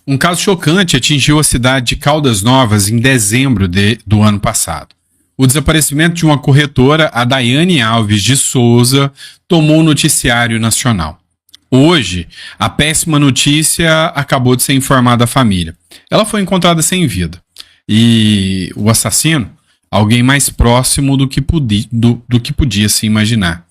Um caso chocante atingiu a cidade de Caldas Novas em dezembro do ano passado. O desaparecimento de uma corretora, a Daiane Alves de Souza, tomou o noticiário nacional. Hoje, a péssima notícia acabou de ser informada à família. Ela foi encontrada sem vida. E o assassino, alguém mais próximo do que podia se imaginar.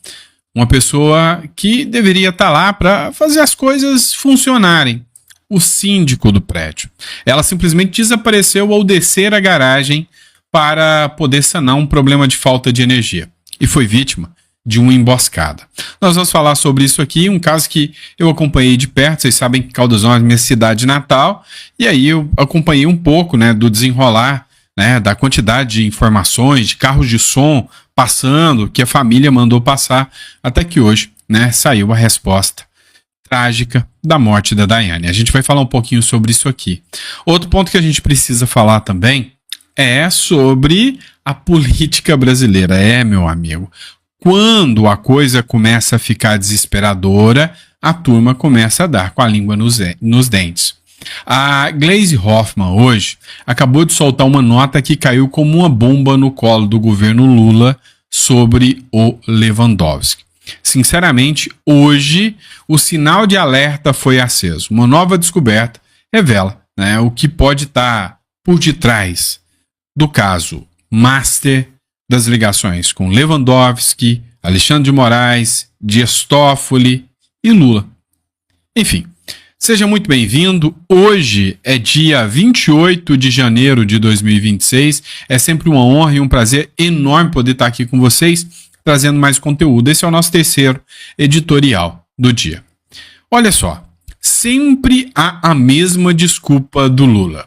Uma pessoa que deveria estar lá para fazer as coisas funcionarem. O síndico do prédio. Ela simplesmente desapareceu ao descer a garagem para poder sanar um problema de falta de energia. E foi vítima de uma emboscada. Nós vamos falar sobre isso aqui, um caso que eu acompanhei de perto. Vocês sabem que Caldas Novas é minha cidade natal, e aí eu acompanhei um pouco, né, do desenrolar, né, da quantidade de informações, de carros de som passando, que a família mandou passar, até que hoje, né, saiu a resposta trágica da morte da Daiane. A gente vai falar um pouquinho sobre isso aqui. Outro ponto que a gente precisa falar também é sobre a política brasileira. Meu amigo, quando a coisa começa a ficar desesperadora, a turma começa a dar com a língua nos dentes. A Gleisi Hoffmann hoje acabou de soltar uma nota que caiu como uma bomba no colo do governo Lula sobre o Lewandowski. Sinceramente, hoje o sinal de alerta foi aceso. Uma nova descoberta revela, né, o que pode estar por detrás do caso master das ligações com Lewandowski, Alexandre de Moraes, Dias Toffoli e Lula. Enfim, seja muito bem-vindo. Hoje é dia 28 de janeiro de 2026. É sempre uma honra e um prazer enorme poder estar aqui com vocês, trazendo mais conteúdo. Esse é o nosso terceiro editorial do dia. Olha só, sempre há a mesma desculpa do Lula.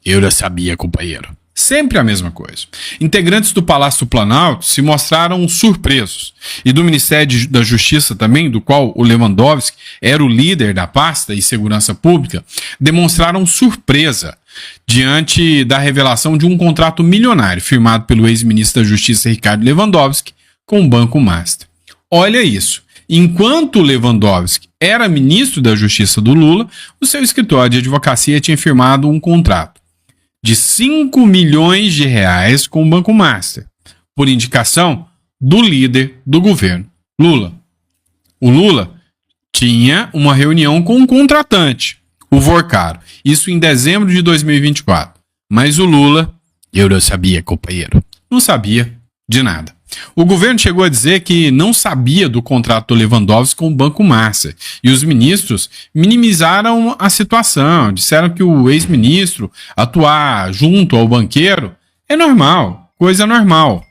Eu já sabia, companheiro. Sempre a mesma coisa. Integrantes do Palácio do Planalto se mostraram surpresos. E do Ministério da Justiça também, do qual o Lewandowski era o líder da pasta e segurança pública, demonstraram surpresa diante da revelação de um contrato milionário firmado pelo ex-ministro da Justiça Ricardo Lewandowski com o Banco Master. Olha isso. Enquanto Lewandowski era ministro da Justiça do Lula, o seu escritório de advocacia tinha firmado um contrato de 5 milhões de reais com o Banco Master, por indicação do líder do governo, Lula. O Lula tinha uma reunião com um contratante, o Vorcaro, isso em dezembro de 2024. Mas o Lula, eu não sabia, companheiro, não sabia de nada. O governo chegou a dizer que não sabia do contrato do Lewandowski com o Banco Master. E os ministros minimizaram a situação. Disseram que o ex-ministro atuar junto ao banqueiro é normal, coisa normal.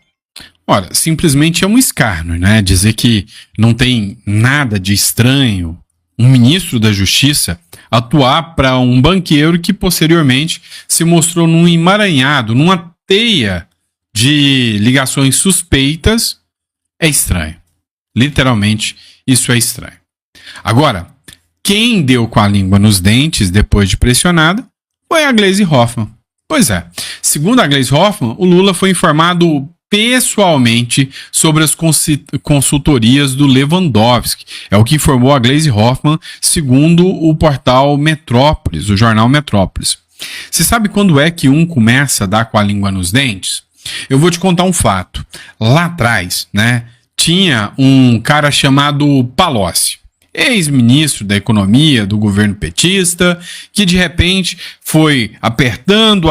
Ora, simplesmente é um escárnio, né? Dizer que não tem nada de estranho um ministro da Justiça atuar para um banqueiro que posteriormente se mostrou num emaranhado, numa teia de ligações suspeitas, é estranho. Literalmente, isso é estranho. Agora, quem deu com a língua nos dentes depois de pressionada foi a Gleisi Hoffmann. Pois é, segundo a Gleisi Hoffmann, o Lula foi informado pessoalmente sobre as consultorias do Lewandowski. É o que informou a Gleisi Hoffmann, segundo o portal Metrópolis, o jornal Metrópolis. Você sabe quando é que um começa a dar com a língua nos dentes? Eu vou te contar um fato. Lá atrás, né, tinha um cara chamado Palocci, ex-ministro da economia do governo petista, que de repente foi apertando,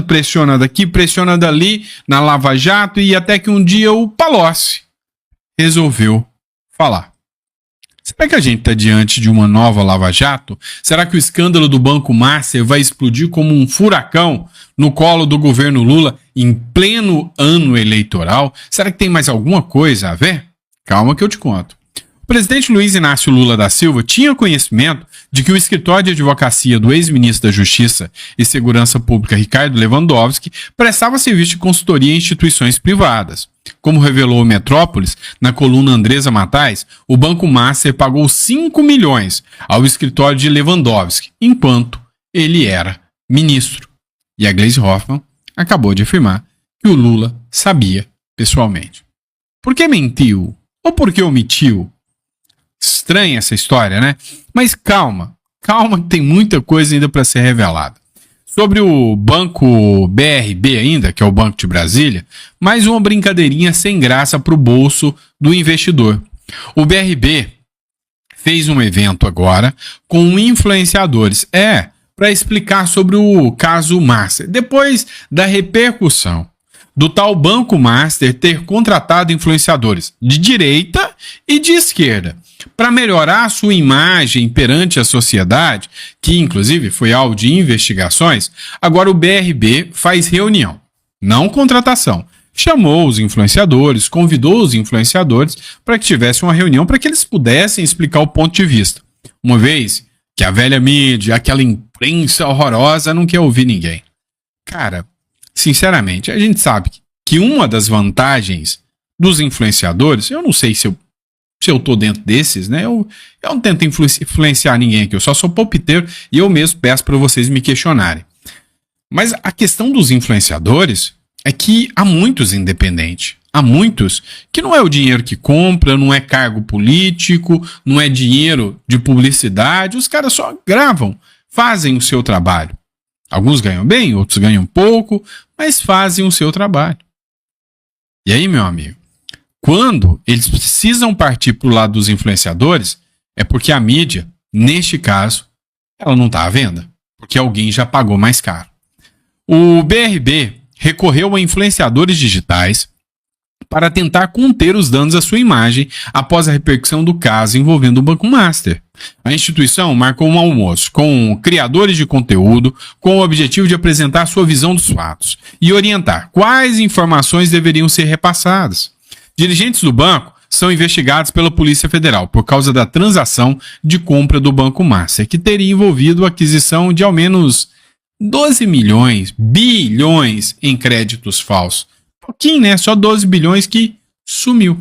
pressiona daqui, pressiona dali, na Lava Jato, e até que um dia o Palocci resolveu falar. Será que a gente está diante de uma nova Lava Jato? Será que o escândalo do Banco Master vai explodir como um furacão no colo do governo Lula em pleno ano eleitoral? Será que tem mais alguma coisa a ver? Calma que eu te conto. O presidente Luiz Inácio Lula da Silva tinha conhecimento de que o escritório de advocacia do ex-ministro da Justiça e Segurança Pública Ricardo Lewandowski prestava serviço de consultoria em instituições privadas. Como revelou o Metrópolis, na coluna Andresa Matais, o Banco Master pagou 5 milhões ao escritório de Lewandowski, enquanto ele era ministro. E a Gleisi Hoffmann acabou de afirmar que o Lula sabia pessoalmente. Por que mentiu? Ou por que omitiu? Estranha essa história, né? Mas calma, calma que tem muita coisa ainda para ser revelada. Sobre o banco BRB ainda, que é o Banco de Brasília, mais uma brincadeirinha sem graça para o bolso do investidor. O BRB fez um evento agora com influenciadores. Para explicar sobre o caso Master. Depois da repercussão do tal Banco Master ter contratado influenciadores de direita e de esquerda para melhorar sua imagem perante a sociedade, que inclusive foi alvo de investigações, agora o BRB faz reunião, não contratação. Chamou os influenciadores, convidou os influenciadores para que tivesse uma reunião para que eles pudessem explicar o ponto de vista. Uma vez que a velha mídia, aquela imprensa horrorosa, não quer ouvir ninguém. Cara, sinceramente, a gente sabe que uma das vantagens dos influenciadores, eu não sei se eu tô dentro desses, né? Eu não tento influenciar ninguém aqui, eu só sou palpiteiro e eu mesmo peço para vocês me questionarem. Mas a questão dos influenciadores é que há muitos independentes. Há muitos que não é o dinheiro que compra, não é cargo político, não é dinheiro de publicidade, os caras só gravam, fazem o seu trabalho. Alguns ganham bem, outros ganham pouco, mas fazem o seu trabalho. E aí, meu amigo, quando eles precisam partir para o lado dos influenciadores, é porque a mídia, neste caso, ela não está à venda, porque alguém já pagou mais caro. O BRB recorreu a influenciadores digitais para tentar conter os danos à sua imagem após a repercussão do caso envolvendo o Banco Master. A instituição marcou um almoço com criadores de conteúdo com o objetivo de apresentar sua visão dos fatos e orientar quais informações deveriam ser repassadas. Dirigentes do banco são investigados pela Polícia Federal por causa da transação de compra do Banco Master, que teria envolvido a aquisição de ao menos 12 bilhões em créditos falsos. Pouquinho, né? Só 12 bilhões que sumiu.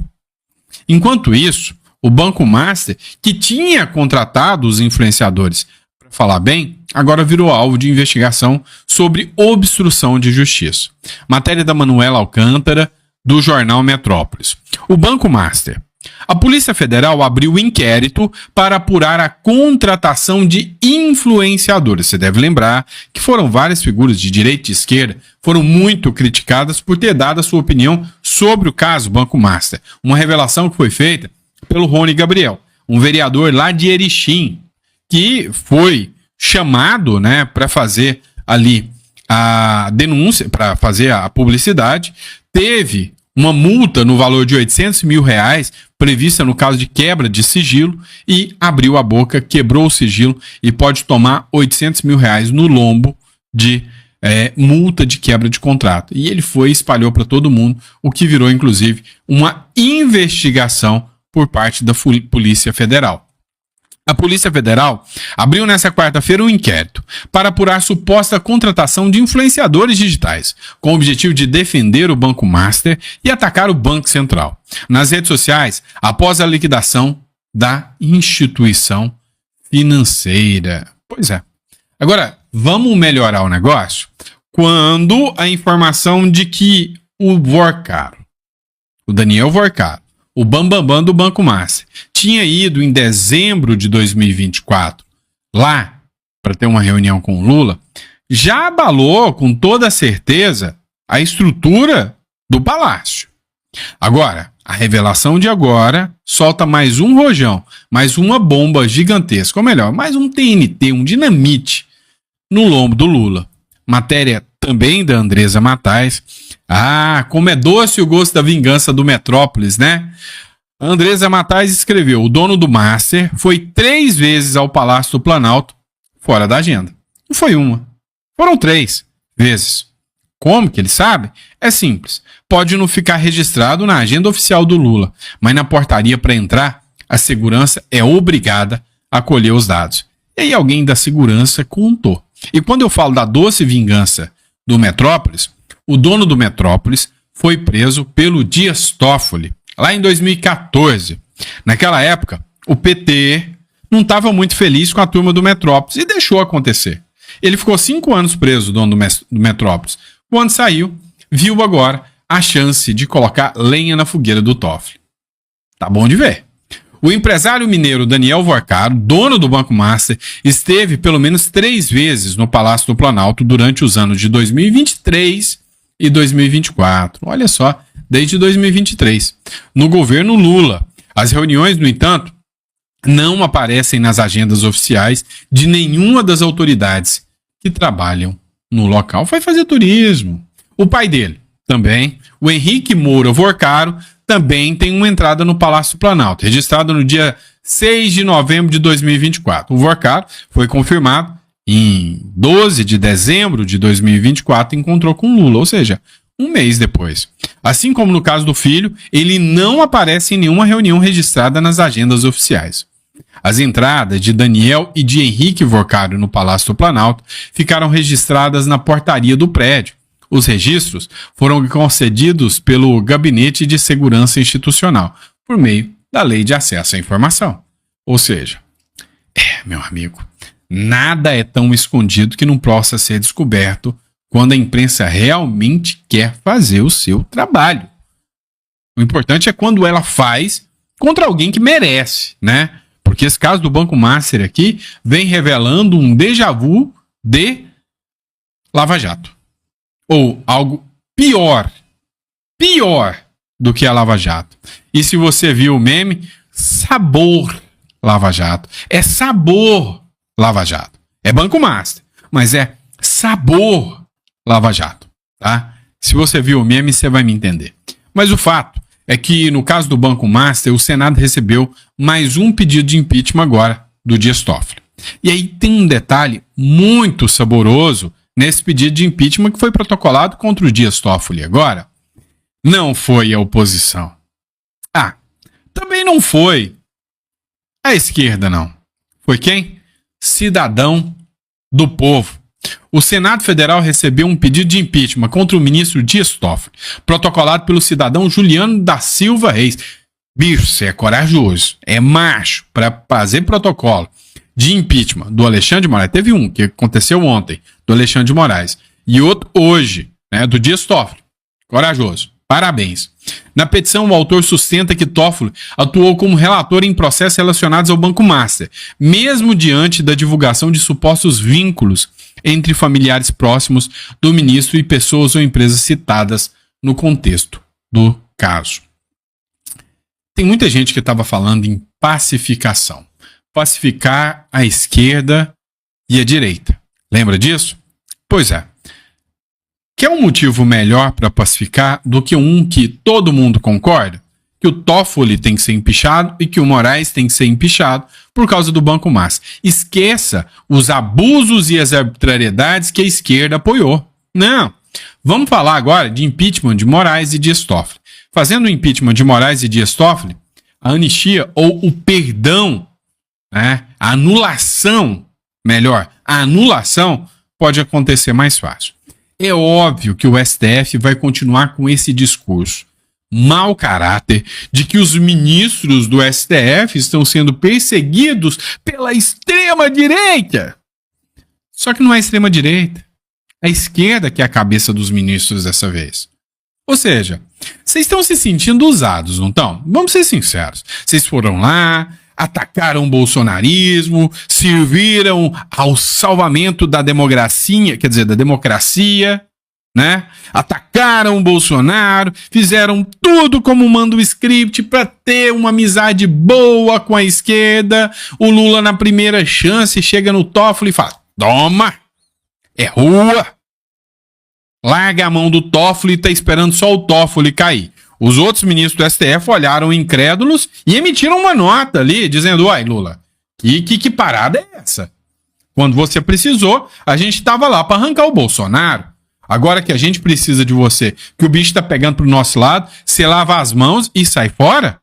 Enquanto isso, o Banco Master, que tinha contratado os influenciadores para falar bem, agora virou alvo de investigação sobre obstrução de justiça. Matéria da Manuela Alcântara, do jornal Metrópolis. O Banco Master. A Polícia Federal abriu inquérito para apurar a contratação de influenciadores. Você deve lembrar que foram várias figuras de direita e esquerda, foram muito criticadas por ter dado a sua opinião sobre o caso Banco Master. Uma revelação que foi feita pelo Rony Gabriel, um vereador lá de Erechim, que foi chamado, né, para fazer ali a denúncia, para fazer a publicidade, teve uma multa no valor de R$800 mil prevista no caso de quebra de sigilo e abriu a boca, quebrou o sigilo e pode tomar R$800 mil no lombo de multa de quebra de contrato. E ele foi e espalhou para todo mundo, o que virou inclusive uma investigação por parte da Polícia Federal. A Polícia Federal abriu nesta quarta-feira um inquérito para apurar suposta contratação de influenciadores digitais, com o objetivo de defender o Banco Master e atacar o Banco Central nas redes sociais após a liquidação da instituição financeira. Pois é. Agora, vamos melhorar o negócio quando a informação de que o Vorcaro, o Daniel Vorcaro, o bambambam do Banco Master, tinha ido em dezembro de 2024 lá para ter uma reunião com o Lula, já abalou com toda certeza a estrutura do palácio. Agora, a revelação de agora solta mais um rojão, mais uma bomba gigantesca, ou melhor, mais um TNT, um dinamite no lombo do Lula. Matéria também da Andresa Matais. Ah, como é doce o gosto da vingança do Metrópolis, né? A Andresa Matais escreveu: o dono do Master foi 3 vezes ao Palácio do Planalto fora da agenda. Não foi uma, foram 3 vezes. Como que ele sabe? É simples. Pode não ficar registrado na agenda oficial do Lula, mas na portaria para entrar, a segurança é obrigada a colher os dados. E aí alguém da segurança contou. E quando eu falo da doce vingança do Metrópolis, o dono do Metrópolis foi preso pelo Dias Toffoli, lá em 2014. Naquela época, o PT não estava muito feliz com a turma do Metrópolis e deixou acontecer. Ele ficou 5 anos preso, o dono do Metrópolis. Quando saiu, viu agora a chance de colocar lenha na fogueira do Toffoli. Tá bom de ver. O empresário mineiro Daniel Vorcaro, dono do Banco Master, esteve pelo menos 3 vezes no Palácio do Planalto durante os anos de 2023 e 2024. Olha só, desde 2023. No governo Lula. As reuniões, no entanto, não aparecem nas agendas oficiais de nenhuma das autoridades que trabalham no local. Foi fazer turismo. O pai dele também, o Henrique Moura Vorcaro, também tem uma entrada no Palácio do Planalto, registrada no dia 6 de novembro de 2024. O Vorcaro foi confirmado em 12 de dezembro de 2024 e encontrou com Lula, ou seja, um mês depois. Assim como no caso do filho, ele não aparece em nenhuma reunião registrada nas agendas oficiais. As entradas de Daniel e de Henrique Vorcaro no Palácio do Planalto ficaram registradas na portaria do prédio. Os registros foram concedidos pelo Gabinete de Segurança Institucional, por meio da Lei de Acesso à Informação. Ou seja, meu amigo, nada é tão escondido que não possa ser descoberto quando a imprensa realmente quer fazer o seu trabalho. O importante é quando ela faz contra alguém que merece, né? Porque esse caso do Banco Master aqui vem revelando um déjà vu de Lava Jato. Ou algo pior do que a Lava Jato. E se você viu o meme, sabor Lava Jato. É sabor Lava Jato. É Banco Master, mas é sabor Lava Jato, tá? Se você viu o meme, você vai me entender. Mas o fato é que, no caso do Banco Master, o Senado recebeu mais um pedido de impeachment agora, do Dias Toffoli. E aí tem um detalhe muito saboroso nesse pedido de impeachment que foi protocolado contra o Dias Toffoli agora. Não foi a oposição. Também não foi a esquerda, não. Foi quem? Cidadão do povo. O Senado Federal recebeu um pedido de impeachment contra o ministro Dias Toffoli, protocolado pelo cidadão Juliano da Silva Reis. Bicho, você é corajoso, é macho para fazer protocolo de impeachment do Alexandre de Moraes. Teve um que aconteceu ontem, do Alexandre de Moraes, e outro hoje, né, do Dias Toffoli. Corajoso. Parabéns. Na petição, o autor sustenta que Toffoli atuou como relator em processos relacionados ao Banco Master, mesmo diante da divulgação de supostos vínculos entre familiares próximos do ministro e pessoas ou empresas citadas no contexto do caso. Tem muita gente que estava falando em pacificação. Pacificar a esquerda e a direita. Lembra disso? Pois é. Quer um motivo melhor para pacificar do que um que todo mundo concorda? Que o Toffoli tem que ser empichado e que o Moraes tem que ser empichado por causa do Banco Master. Esqueça os abusos e as arbitrariedades que a esquerda apoiou. Não. Vamos falar agora de impeachment de Moraes e Dias Toffoli. Fazendo o impeachment de Moraes e Dias Toffoli, a anistia ou o perdão, né, a anulação pode acontecer mais fácil. É óbvio que o STF vai continuar com esse discurso mau caráter de que os ministros do STF estão sendo perseguidos pela extrema-direita. Só que não é a extrema-direita. É a esquerda que é a cabeça dos ministros dessa vez. Ou seja, vocês estão se sentindo usados, não estão? Vamos ser sinceros. Vocês foram lá, atacaram o bolsonarismo, serviram ao salvamento da democracia, né? Atacaram o Bolsonaro, fizeram tudo como manda o script para ter uma amizade boa com a esquerda. O Lula, na primeira chance, chega no Toffoli e fala: toma, é rua. Larga a mão do Toffoli e tá esperando só o Toffoli cair. Os outros ministros do STF olharam incrédulos e emitiram uma nota ali, dizendo: uai, Lula, que parada é essa? Quando você precisou, a gente estava lá para arrancar o Bolsonaro. Agora que a gente precisa de você, que o bicho tá pegando pro nosso lado, você lava as mãos e sai fora?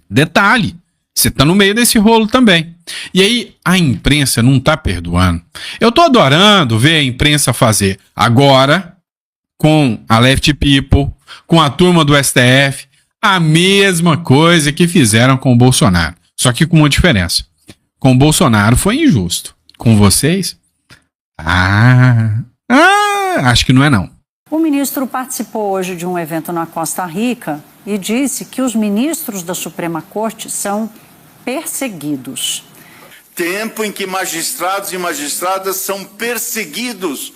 Detalhe, você tá no meio desse rolo também. E aí, a imprensa não tá perdoando. Eu tô adorando ver a imprensa fazer agora, com a Left People, com a turma do STF, a mesma coisa que fizeram com o Bolsonaro. Só que com uma diferença. Com o Bolsonaro foi injusto. Com vocês? Acho que não é não. O ministro participou hoje de um evento na Costa Rica e disse que os ministros da Suprema Corte são perseguidos. Tempo em que magistrados e magistradas são perseguidos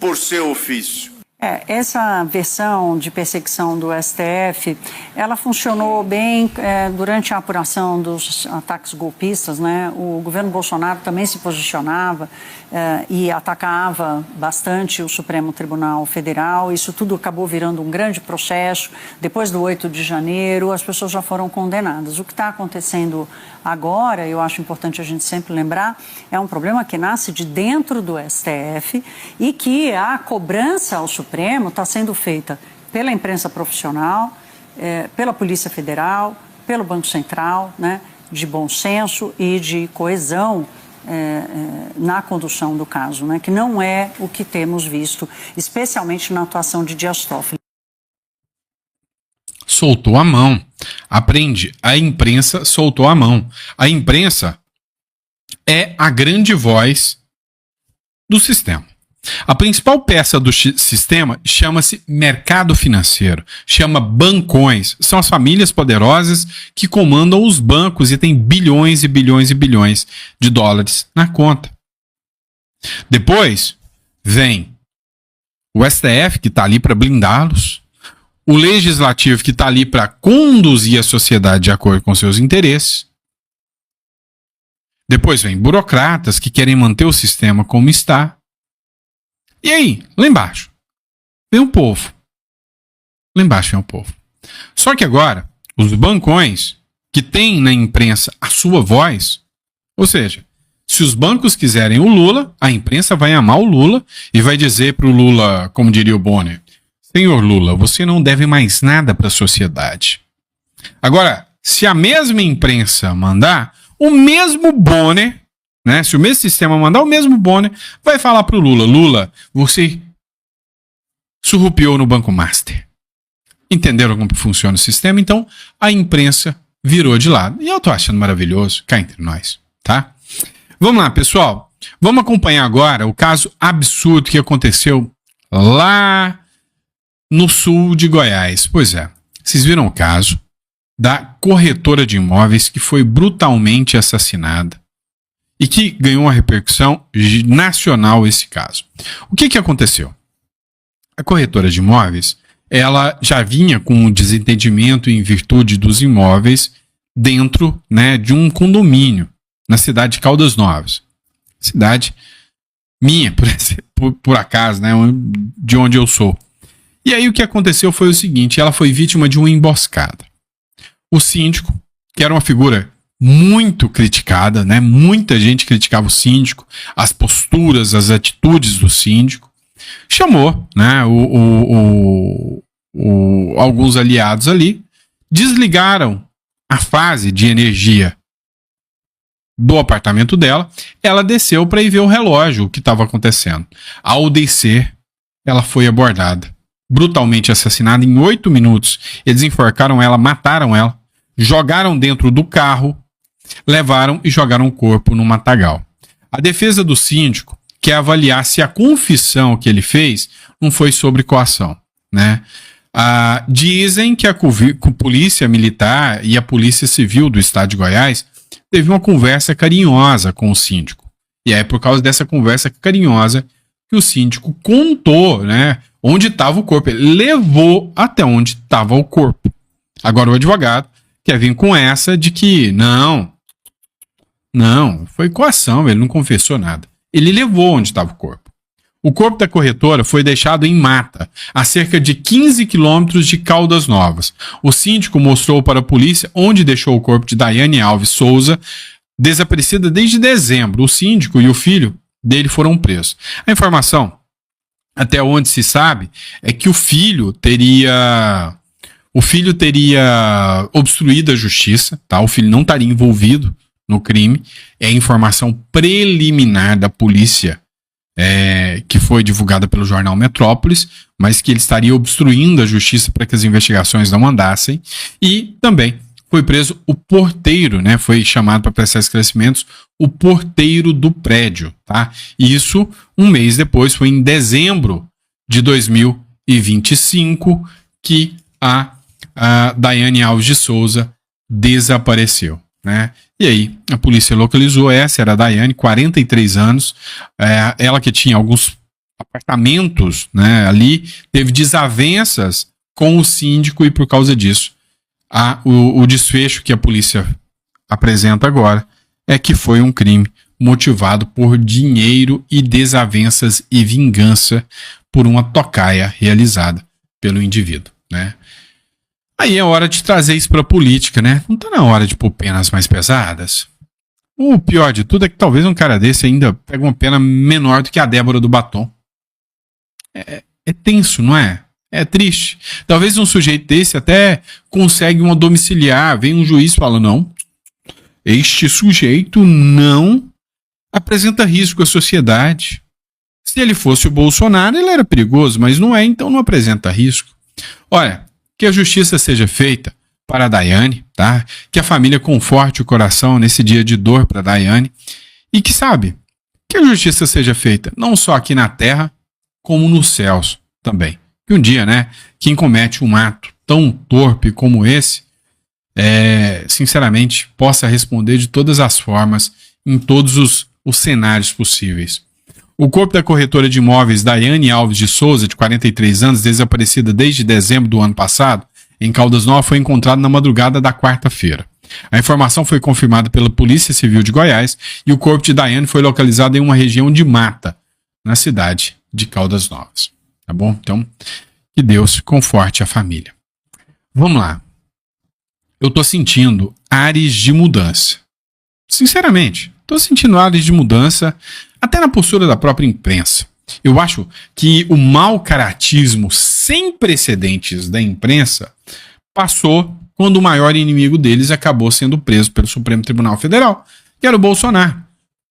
por seu ofício. Essa versão de perseguição do STF, ela funcionou bem durante a apuração dos ataques golpistas, né? O governo Bolsonaro também se posicionava e atacava bastante o Supremo Tribunal Federal. Isso tudo acabou virando um grande processo. Depois do 8 de janeiro, as pessoas já foram condenadas. O que está acontecendo agora, eu acho importante a gente sempre lembrar, é um problema que nasce de dentro do STF e que a cobrança ao Supremo está sendo feita pela imprensa profissional, pela Polícia Federal, pelo Banco Central, né, de bom senso e de coesão na condução do caso, né, que não é o que temos visto, especialmente na atuação de Dias Toffoli. Soltou a mão. Aprende. A imprensa soltou a mão. A imprensa é a grande voz do sistema. A principal peça do sistema chama-se mercado financeiro, chama bancões. São as famílias poderosas que comandam os bancos e têm bilhões e bilhões e bilhões de dólares na conta. Depois vem o STF, que está ali para blindá-los, o legislativo, que está ali para conduzir a sociedade de acordo com seus interesses. Depois vem burocratas que querem manter o sistema como está. E aí, lá embaixo, vem o povo. Lá embaixo vem o povo. Só que agora, os bancões que têm na imprensa a sua voz, ou seja, se os bancos quiserem o Lula, a imprensa vai amar o Lula e vai dizer para o Lula, como diria o Bonner, senhor Lula, você não deve mais nada para a sociedade. Agora, se a mesma imprensa mandar, o mesmo Bonner, né, se o mesmo sistema mandar, o mesmo Bonner vai falar para o Lula, Lula, você surrupiou no Banco Master. Entenderam como funciona o sistema? Então, a imprensa virou de lado. E eu tô achando maravilhoso, cá entre nós, tá? Vamos lá, pessoal. Vamos acompanhar agora o caso absurdo que aconteceu lá no sul de Goiás. Pois é, vocês viram o caso da corretora de imóveis que foi brutalmente assassinada e que ganhou uma repercussão nacional esse caso. O que aconteceu? A corretora de imóveis, ela já vinha com um desentendimento em virtude dos imóveis dentro, né, de um condomínio na cidade de Caldas Novas. Cidade minha, por acaso, né, de onde eu sou. E aí o que aconteceu foi o seguinte, ela foi vítima de uma emboscada. O síndico, que era uma figura muito criticada, né? Muita gente criticava o síndico, as posturas, as atitudes do síndico, chamou, né, alguns aliados ali, desligaram a fase de energia do apartamento dela, ela desceu para ir ver o relógio, o que estava acontecendo. Ao descer, ela foi abordada, brutalmente assassinada em 8 minutos. Eles enforcaram ela, mataram ela, jogaram dentro do carro, levaram e jogaram o corpo no matagal. A defesa do síndico quer avaliar se a confissão que ele fez não foi sobre coação, né? Dizem que a polícia militar e a polícia civil do estado de Goiás teve uma conversa carinhosa com o síndico. E é por causa dessa conversa carinhosa que o síndico contou, né, onde estava o corpo. Ele levou até onde estava o corpo. Agora o advogado quer vir com essa de que não, foi coação, ele não confessou nada. Ele levou onde estava o corpo. O corpo da corretora foi deixado em mata, a cerca de 15 quilômetros de Caldas Novas. O síndico mostrou para a polícia onde deixou o corpo de Daiane Alves Souza, desaparecida desde dezembro. O síndico e o filho dele foram presos. A informação, até onde se sabe, é que o filho teria obstruído a justiça, tá? O filho não estaria envolvido no crime. É a informação preliminar da polícia, que foi divulgada pelo jornal Metrópolis, mas que ele estaria obstruindo a justiça para que as investigações não andassem. E também foi preso o porteiro, né? Foi chamado para prestar esclarecimentos o porteiro do prédio, tá? E isso, um mês depois, foi em dezembro de 2025 que a Daiane Alves de Souza desapareceu. né? E aí, a polícia localizou essa, era a Daiane, 43 anos, ela que tinha alguns apartamentos, né, ali, teve desavenças com o síndico e por causa disso, o desfecho que a polícia apresenta agora é que foi um crime motivado por dinheiro e desavenças e vingança por uma tocaia realizada pelo indivíduo, né? Aí é hora de trazer isso para a política, né? Não tá na hora de pôr penas mais pesadas? O pior de tudo é que talvez um cara desse ainda pegue uma pena menor do que a Débora do Batom. É tenso, não é? É triste. Talvez um sujeito desse até consegue uma domiciliar, vem um juiz e fala, não, este sujeito não apresenta risco à sociedade. Se ele fosse o Bolsonaro, ele era perigoso, mas não é, então não apresenta risco. Olha, que a justiça seja feita para a Daiane, tá? Que a família conforte o coração nesse dia de dor para a Daiane e que a justiça seja feita não só aqui na terra, como nos céus também. Que um dia, né, quem comete um ato tão torpe como esse, sinceramente, possa responder de todas as formas, em todos os cenários possíveis. O corpo da corretora de imóveis Daiane Alves de Souza, de 43 anos, desaparecida desde dezembro do ano passado, em Caldas Novas, foi encontrado na madrugada da quarta-feira. A informação foi confirmada pela Polícia Civil de Goiás e o corpo de Daiane foi localizado em uma região de mata, na cidade de Caldas Novas. Tá bom? Então, que Deus conforte a família. Vamos lá. Eu tô sentindo ares de mudança. Sinceramente, tô sentindo ares de mudança até na postura da própria imprensa. Eu acho que o mau caratismo sem precedentes da imprensa passou quando o maior inimigo deles acabou sendo preso pelo Supremo Tribunal Federal, que era o Bolsonaro.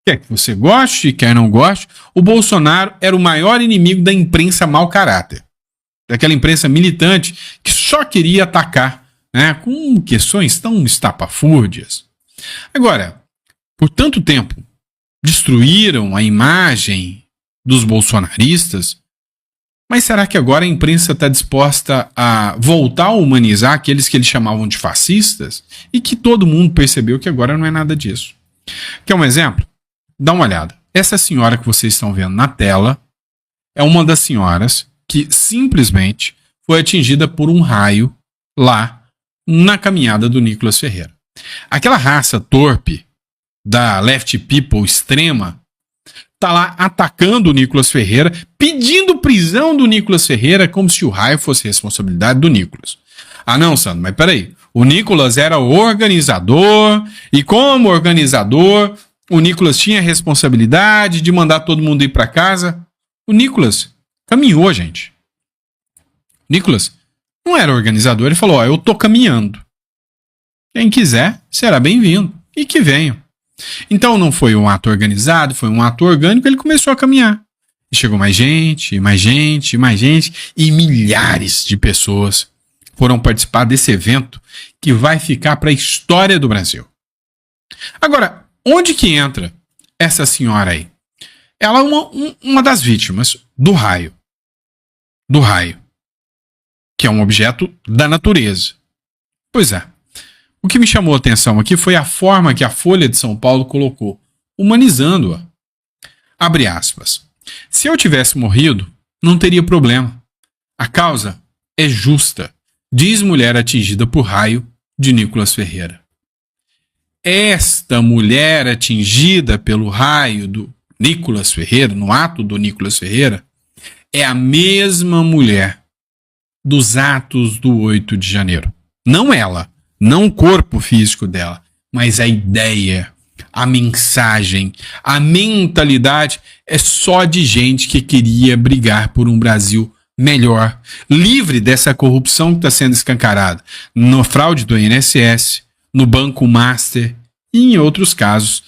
Quer que você goste, quer não goste, o Bolsonaro era o maior inimigo da imprensa mau caráter. Daquela imprensa militante que só queria atacar, né, com questões tão estapafúrdias. Agora, por tanto tempo, destruíram a imagem dos bolsonaristas, mas será que agora a imprensa está disposta a voltar a humanizar aqueles que eles chamavam de fascistas e que todo mundo percebeu que agora não é nada disso? Quer um exemplo? Dá uma olhada. Essa senhora que vocês estão vendo na tela é uma das senhoras que simplesmente foi atingida por um raio lá na caminhada do Nicolas Ferreira. Aquela raça torpe da Left People extrema tá lá atacando o Nicolas Ferreira, pedindo prisão do Nicolas Ferreira como se o raio fosse responsabilidade do Nicolas. Ah não, Sandro, mas peraí. O Nicolas era o organizador e como organizador, o Nicolas tinha a responsabilidade de mandar todo mundo ir para casa. O Nicolas caminhou, gente. O Nicolas não era organizador, ele falou, eu tô caminhando. Quem quiser será bem-vindo e que venha. Então não foi um ato organizado, foi um ato orgânico, ele começou a caminhar. E chegou mais gente, mais gente, mais gente, e milhares de pessoas foram participar desse evento que vai ficar para a história do Brasil. Agora, onde que entra essa senhora aí? Ela é uma das vítimas do raio. Do raio. Que é um objeto da natureza. Pois é. O que me chamou a atenção aqui foi a forma que a Folha de São Paulo colocou, humanizando-a. Abre aspas. Se eu tivesse morrido, não teria problema. A causa é justa, diz mulher atingida por raio de Nicolas Ferreira. Esta mulher atingida pelo raio do Nicolas Ferreira, no ato do Nicolas Ferreira, é a mesma mulher dos atos do 8 de janeiro. Não ela. Não o corpo físico dela, mas a ideia, a mensagem, a mentalidade é só de gente que queria brigar por um Brasil melhor, livre dessa corrupção que está sendo escancarada na fraude do INSS, no Banco Master e em outros casos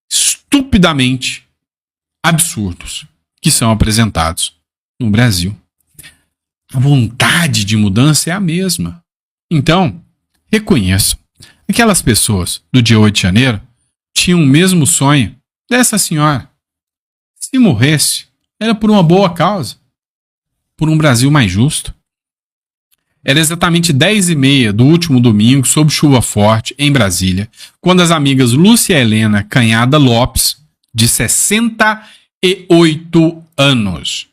estupidamente absurdos que são apresentados no Brasil. A vontade de mudança é a mesma. Então, reconheçam, aquelas pessoas do dia 8 de janeiro tinham o mesmo sonho dessa senhora. Se morresse, era por uma boa causa, por um Brasil mais justo. Era exatamente 10h30 do último domingo, sob chuva forte, em Brasília, quando as amigas Lúcia Helena Canhada Lopes, de 68 anos,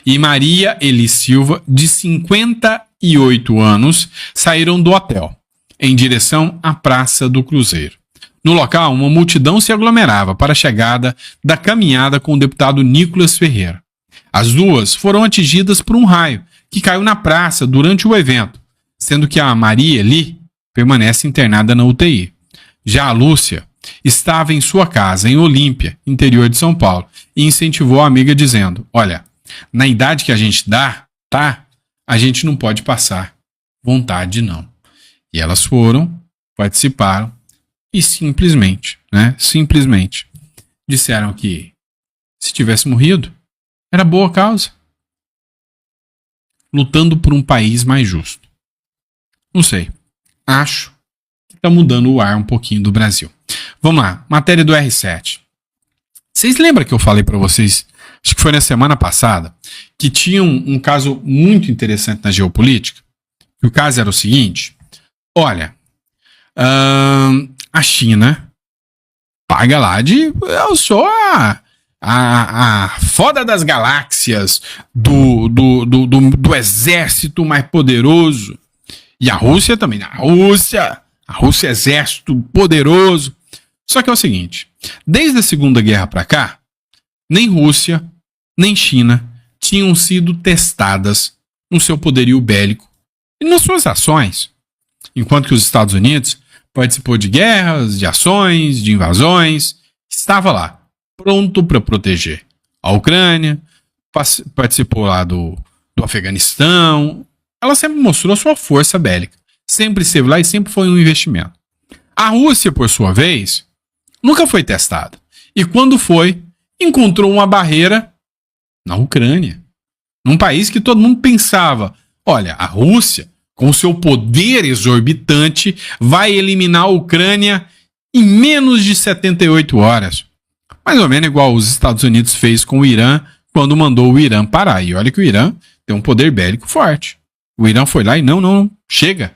e Maria Eli Silva, de 58 anos, saíram do hotel, em direção à Praça do Cruzeiro. No local, uma multidão se aglomerava para a chegada da caminhada com o deputado Nicolas Ferreira. As duas foram atingidas por um raio que caiu na praça durante o evento, sendo que a Maria Eli permanece internada na UTI. Já a Lúcia estava em sua casa, em Olímpia, interior de São Paulo, e incentivou a amiga dizendo: olha, na idade que a gente dá, tá? A gente não pode passar vontade, não. E elas foram, participaram e simplesmente disseram que se tivesse morrido, era boa causa. Lutando por um país mais justo. Não sei. Acho que está mudando o ar um pouquinho do Brasil. Vamos lá. Matéria do R7. Vocês lembram que eu falei para vocês, acho que foi na semana passada, que tinha um caso muito interessante na geopolítica? O caso era o seguinte. Olha, a China paga lá de... Eu sou a foda das galáxias do exército mais poderoso. E a Rússia também. A Rússia é exército poderoso. Só que é o seguinte, desde a Segunda Guerra pra cá, nem Rússia, nem China tinham sido testadas no seu poderio bélico e nas suas ações. Enquanto que os Estados Unidos participou de guerras, de ações, de invasões, estava lá, pronto para proteger a Ucrânia, participou lá do Afeganistão. Ela sempre mostrou sua força bélica, sempre esteve lá e sempre foi um investimento. A Rússia, por sua vez, nunca foi testada. E quando foi, encontrou uma barreira na Ucrânia, num país que todo mundo pensava, olha, a Rússia, com seu poder exorbitante, vai eliminar a Ucrânia em menos de 78 horas. Mais ou menos igual os Estados Unidos fez com o Irã quando mandou o Irã parar. E olha que o Irã tem um poder bélico forte. O Irã foi lá e não, chega.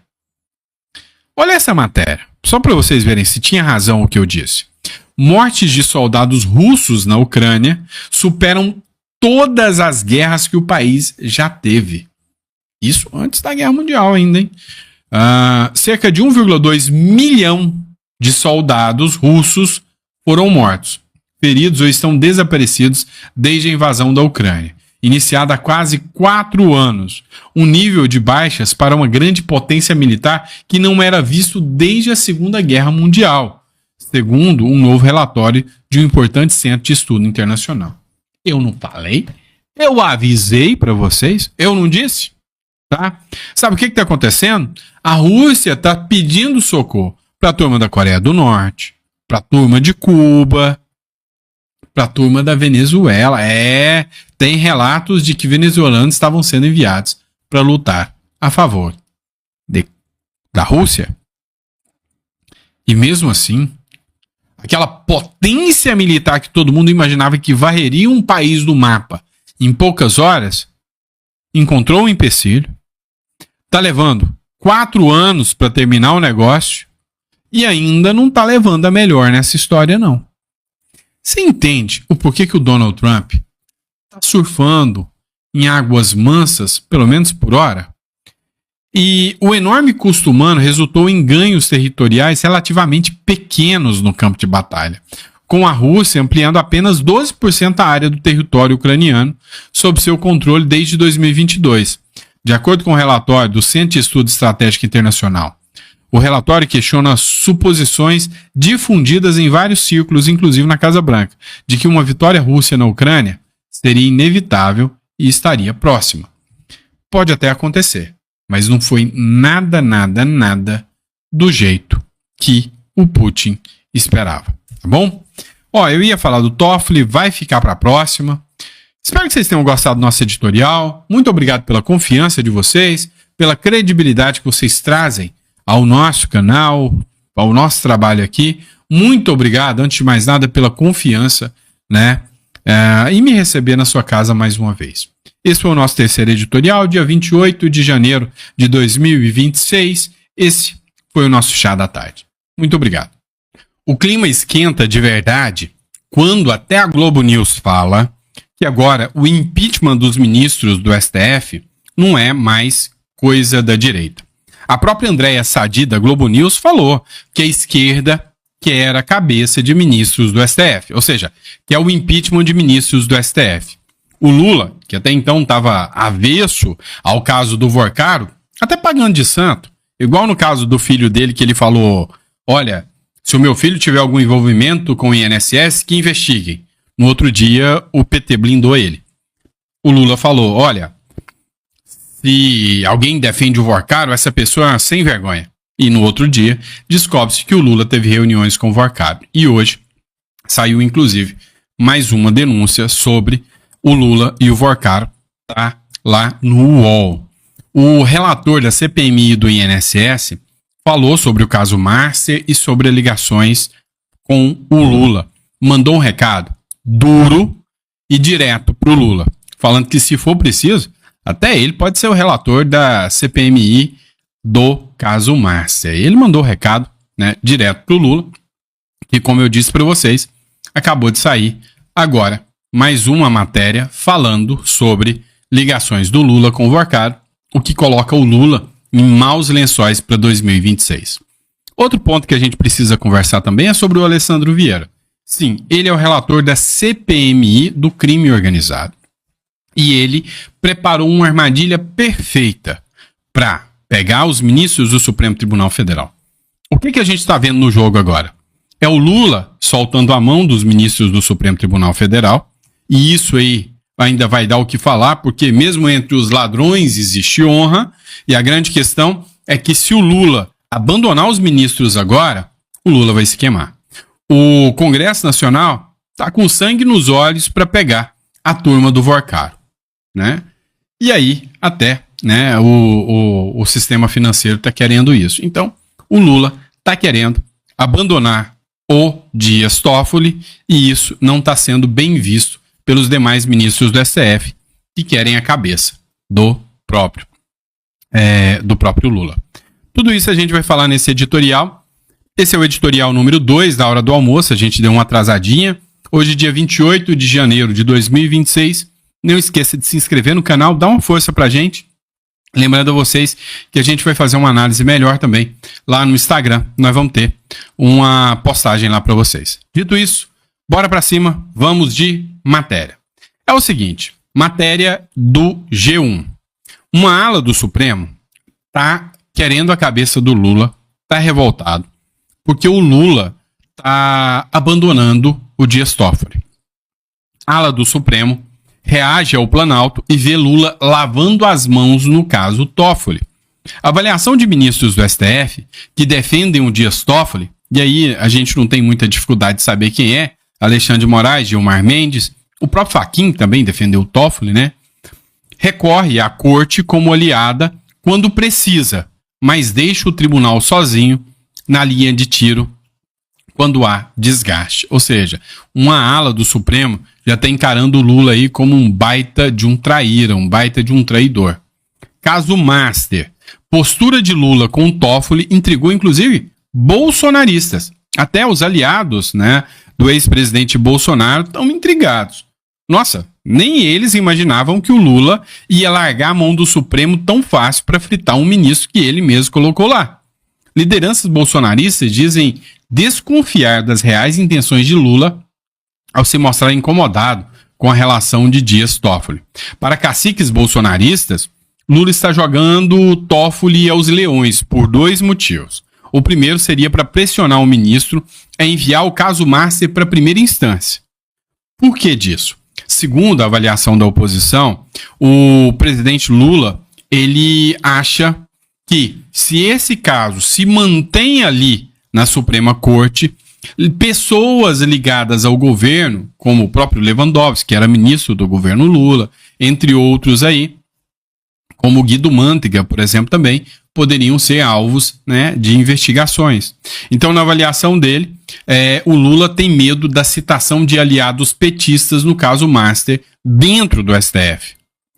Olha essa matéria, só para vocês verem se tinha razão o que eu disse. Mortes de soldados russos na Ucrânia superam todas as guerras que o país já teve. Isso antes da Guerra Mundial ainda, hein? Cerca de 1,2 milhão de soldados russos foram mortos, feridos ou estão desaparecidos desde a invasão da Ucrânia, iniciada há quase 4 anos. Um nível de baixas para uma grande potência militar que não era visto desde a Segunda Guerra Mundial, segundo um novo relatório de um importante centro de estudo internacional. Eu não falei? Eu avisei para vocês? Eu não disse? Tá? Sabe o que está acontecendo? A Rússia está pedindo socorro para a turma da Coreia do Norte, para a turma de Cuba, para a turma da Venezuela. Tem relatos de que venezuelanos estavam sendo enviados para lutar a favor da Rússia. E mesmo assim, aquela potência militar que todo mundo imaginava que varreria um país do mapa em poucas horas, encontrou um empecilho. Está levando 4 anos para terminar o negócio e ainda não está levando a melhor nessa história, não. Você entende o porquê que o Donald Trump está surfando em águas mansas, pelo menos por hora? E o enorme custo humano resultou em ganhos territoriais relativamente pequenos no campo de batalha, com a Rússia ampliando apenas 12% a área do território ucraniano sob seu controle desde 2022. De acordo com o relatório do Centro de Estudo Estratégico Internacional, o relatório questiona suposições difundidas em vários círculos, inclusive na Casa Branca, de que uma vitória russa na Ucrânia seria inevitável e estaria próxima. Pode até acontecer, mas não foi nada do jeito que o Putin esperava, tá bom? Eu ia falar do Toffoli, vai ficar para a próxima. Espero que vocês tenham gostado do nosso editorial. Muito obrigado pela confiança de vocês, pela credibilidade que vocês trazem ao nosso canal, ao nosso trabalho aqui. Muito obrigado, antes de mais nada, pela confiança, né? E me receber na sua casa mais uma vez. Esse foi o nosso terceiro editorial, dia 28 de janeiro de 2026. Esse foi o nosso Chá da Tarde. Muito obrigado. O clima esquenta de verdade quando até a Globo News fala que agora o impeachment dos ministros do STF não é mais coisa da direita. A própria Andréa Sadi, da Globo News, falou que a esquerda quer a cabeça de ministros do STF, ou seja, que é o impeachment de ministros do STF. O Lula, que até então estava avesso ao caso do Vorcaro, até pagando de santo, igual no caso do filho dele, que ele falou, olha, se o meu filho tiver algum envolvimento com o INSS, que investiguem. No outro dia, o PT blindou ele. O Lula falou, olha, se alguém defende o Vorcaro, essa pessoa é sem vergonha. E no outro dia, descobre-se que o Lula teve reuniões com o Vorcaro. E hoje, saiu inclusive mais uma denúncia sobre o Lula e o Vorcaro, tá lá no UOL. O relator da CPMI do INSS falou sobre o caso Márcia e sobre ligações com o Lula. Mandou um recado duro e direto pro Lula, falando que se for preciso, até ele pode ser o relator da CPMI do caso Márcia. Ele mandou o recado, né, direto pro Lula, que, como eu disse para vocês, acabou de sair agora mais uma matéria falando sobre ligações do Lula com o Vorcaro, o que coloca o Lula em maus lençóis para 2026. Outro ponto que a gente precisa conversar também é sobre o Alessandro Vieira. Sim, ele é o relator da CPMI do crime organizado. E ele preparou uma armadilha perfeita para pegar os ministros do Supremo Tribunal Federal. O que a gente está vendo no jogo agora? É o Lula soltando a mão dos ministros do Supremo Tribunal Federal, e isso aí ainda vai dar o que falar, porque mesmo entre os ladrões existe honra, e a grande questão é que se o Lula abandonar os ministros agora, o Lula vai se queimar. O Congresso Nacional está com sangue nos olhos para pegar a turma do Vorcaro, né? E aí, até, né, o sistema financeiro está querendo isso. Então, o Lula está querendo abandonar o Dias Toffoli, e isso não está sendo bem visto pelos demais ministros do STF que querem a cabeça do próprio Lula. Tudo isso a gente vai falar nesse editorial. Esse é o editorial número 2 da Hora do Almoço. A gente deu uma atrasadinha. Hoje, dia 28 de janeiro de 2026. Não esqueça de se inscrever no canal, dá uma força pra gente. Lembrando a vocês que a gente vai fazer uma análise melhor também lá no Instagram. Nós vamos ter uma postagem lá para vocês. Dito isso, bora para cima, vamos de matéria. É o seguinte, matéria do G1. Uma ala do Supremo tá querendo a cabeça do Lula, tá revoltado, porque o Lula tá abandonando o Dias Toffoli. A ala do Supremo reage ao Planalto e vê Lula lavando as mãos no caso Toffoli. A avaliação de ministros do STF que defendem o Dias Toffoli, e aí a gente não tem muita dificuldade de saber quem é, Alexandre de Moraes, Gilmar Mendes, o próprio Fachin também defendeu o Toffoli, né? Recorre à corte como aliada quando precisa, mas deixa o tribunal sozinho na linha de tiro quando há desgaste. Ou seja, uma ala do Supremo já está encarando o Lula aí como um baita de um traíra, um baita de um traidor. Caso Master. Postura de Lula com o Toffoli intrigou, inclusive, bolsonaristas. Até os aliados, né, do ex-presidente Bolsonaro estão intrigados. Nossa, nem eles imaginavam que o Lula ia largar a mão do Supremo tão fácil para fritar um ministro que ele mesmo colocou lá. Lideranças bolsonaristas dizem desconfiar das reais intenções de Lula ao se mostrar incomodado com a relação de Dias Toffoli. Para caciques bolsonaristas, Lula está jogando Toffoli aos leões por dois motivos. O primeiro seria para pressionar o ministro a enviar o caso Márcia para a primeira instância. Por que disso? Segundo a avaliação da oposição, o presidente Lula, ele acha que se esse caso se mantém ali na Suprema Corte, pessoas ligadas ao governo, como o próprio Lewandowski, que era ministro do governo Lula, entre outros aí, como Guido Mantega, por exemplo, também, poderiam ser alvos, né, de investigações. Então, na avaliação dele, o Lula tem medo da citação de aliados petistas no caso Master dentro do STF.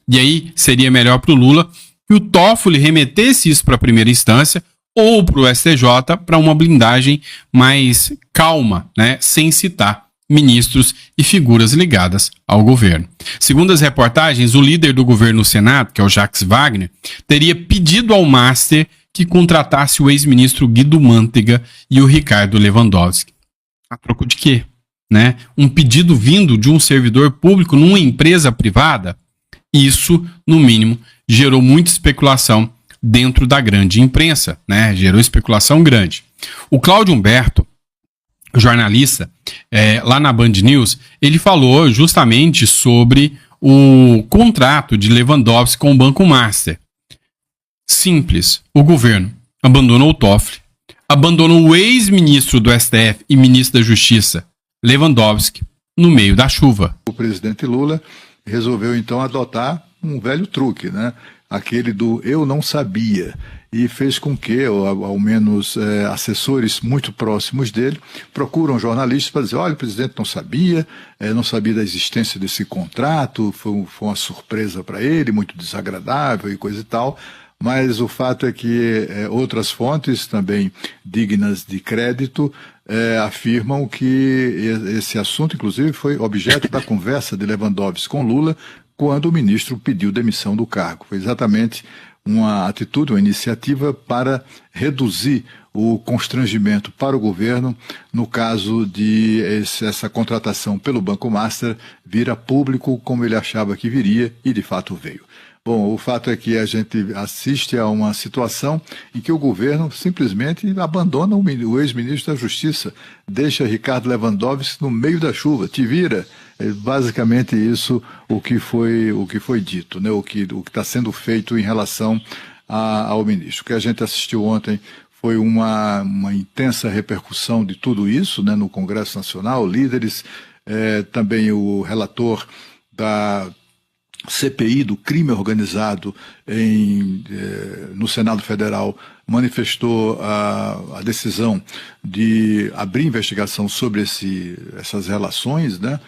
E aí seria melhor para o Lula que o Toffoli remetesse isso para a primeira instância ou para o STJ para uma blindagem mais calma, né, sem citar ministros e figuras ligadas ao governo. Segundo as reportagens, o líder do governo no Senado, que é o Jacques Wagner, teria pedido ao Master que contratasse o ex-ministro Guido Mantega e o Ricardo Lewandowski. A troco de quê? Né? Um pedido vindo de um servidor público numa empresa privada? Isso, no mínimo, gerou muita especulação dentro da grande imprensa, né? Gerou especulação grande. O Cláudio Humberto, jornalista, lá na Band News, ele falou justamente sobre o contrato de Lewandowski com o Banco Master. Simples, o governo abandonou o Toffoli, abandonou o ex-ministro do STF e ministro da Justiça, Lewandowski, no meio da chuva. O presidente Lula resolveu então adotar um velho truque, né? Aquele do eu não sabia, e fez com que, ou ao menos assessores muito próximos dele, procuram jornalistas para dizer, olha, o presidente não sabia da existência desse contrato, foi uma surpresa para ele, muito desagradável e coisa e tal. Mas o fato é que outras fontes, também dignas de crédito, afirmam que esse assunto, inclusive, foi objeto da conversa de Lewandowski com Lula quando o ministro pediu demissão do cargo. Foi exatamente uma atitude, uma iniciativa para reduzir o constrangimento para o governo no caso de essa contratação pelo Banco Master vir a público como ele achava que viria e de fato veio. Bom, o fato é que a gente assiste a uma situação em que o governo simplesmente abandona o ex-ministro da Justiça, deixa Ricardo Lewandowski no meio da chuva, te vira. É basicamente isso o que foi dito, né? O que está sendo feito em relação ao ministro. O que a gente assistiu ontem foi uma intensa repercussão de tudo isso, né, no Congresso Nacional, líderes, também o relator da CPI do crime organizado no Senado Federal manifestou a decisão de abrir investigação sobre essas relações, né,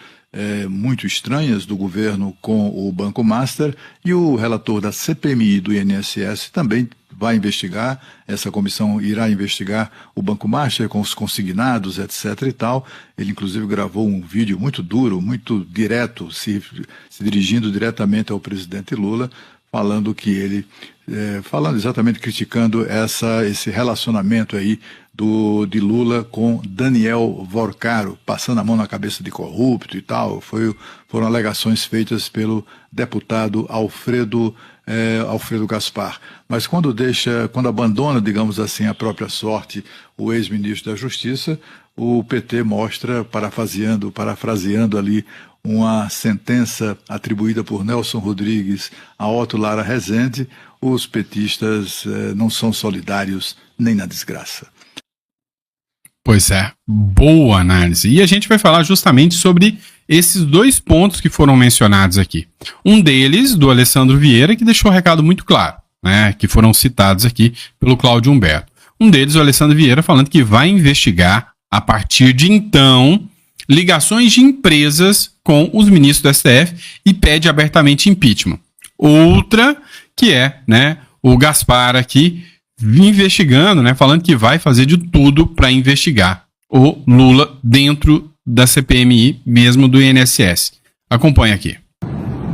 muito estranhas do governo com o Banco Master, e o relator da CPMI do INSS também vai investigar, essa comissão irá investigar o Banco Master com os consignados, etc. e tal. Ele, inclusive, gravou um vídeo muito duro, muito direto, se dirigindo diretamente ao presidente Lula, falando que ele, falando exatamente, criticando esse relacionamento aí de Lula com Daniel Vorcaro, passando a mão na cabeça de corrupto e tal. Foram alegações feitas pelo deputado Alfredo Gaspar. Mas quando abandona, digamos assim, a própria sorte, o ex-ministro da Justiça, o PT mostra, parafraseando ali uma sentença atribuída por Nelson Rodrigues a Otto Lara Rezende, os petistas não são solidários nem na desgraça. Pois é, boa análise. E a gente vai falar justamente sobre esses dois pontos que foram mencionados aqui. Um deles, do Alessandro Vieira, que deixou um recado muito claro, né, que foram citados aqui pelo Cláudio Humberto. Um deles, o Alessandro Vieira, falando que vai investigar, a partir de então, ligações de empresas com os ministros do STF e pede abertamente impeachment. Outra, que é, né, o Gaspar aqui, investigando, né, falando que vai fazer de tudo para investigar o Lula dentro da CPMI, mesmo do INSS. Acompanhe aqui.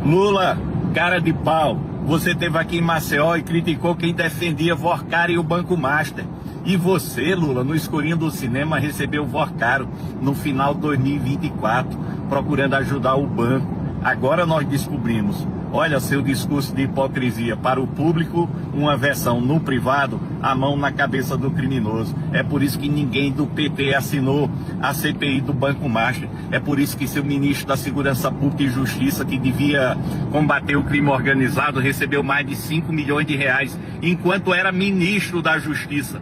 Lula, cara de pau, você esteve aqui em Maceió e criticou quem defendia Vorcaro e o Banco Master. E você, Lula, no escurinho do cinema, recebeu Vorcaro no final de 2024, procurando ajudar o banco. Agora nós descobrimos, olha, seu discurso de hipocrisia para o público, uma versão no privado, a mão na cabeça do criminoso. É por isso que ninguém do PT assinou a CPI do Banco Master. É por isso que seu ministro da Segurança Pública e Justiça, que devia combater o crime organizado, recebeu mais de 5 milhões de reais, enquanto era ministro da Justiça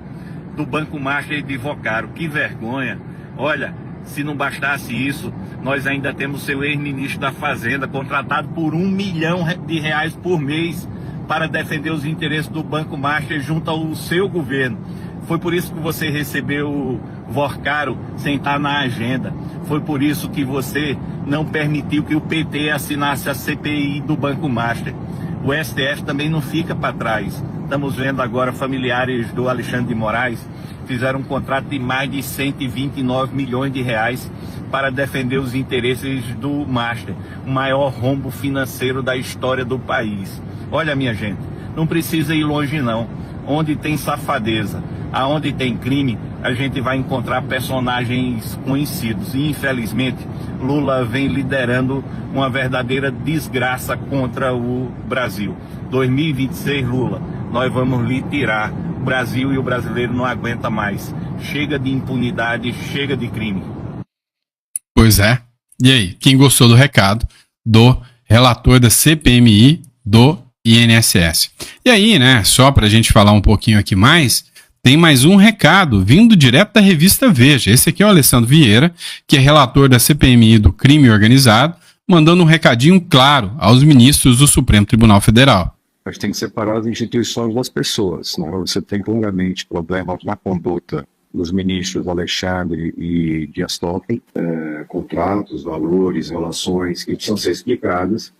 do Banco Master e de Vorcaro. Que vergonha. Olha, se não bastasse isso, nós ainda temos seu ex-ministro da Fazenda contratado por R$1 milhão por mês para defender os interesses do Banco Master junto ao seu governo. Foi por isso que você recebeu o Vorcaro sem estar na agenda. Foi por isso que você não permitiu que o PT assinasse a CPI do Banco Master. O STF também não fica para trás. Estamos vendo agora familiares do Alexandre de Moraes fizeram um contrato de mais de 129 milhões de reais para defender os interesses do Master, o maior rombo financeiro da história do país. Olha, minha gente, não precisa ir longe não. Onde tem safadeza, aonde tem crime, a gente vai encontrar personagens conhecidos. E, infelizmente, Lula vem liderando uma verdadeira desgraça contra o Brasil. 2026, Lula, nós vamos lhe tirar. O Brasil e o brasileiro não aguenta mais. Chega de impunidade, chega de crime. Pois é. E aí, quem gostou do recado do relator da CPMI do INSS? E aí, né, só pra gente falar um pouquinho aqui mais, tem mais um recado vindo direto da revista Veja. Esse aqui é o Alessandro Vieira, que é relator da CPMI do crime organizado, mandando um recadinho claro aos ministros do Supremo Tribunal Federal. A gente tem que separar as instituições das pessoas. Né? Você tem claramente problemas na conduta dos ministros Alexandre e Dias Toffoli, contratos, valores, relações que precisam ser explicadas,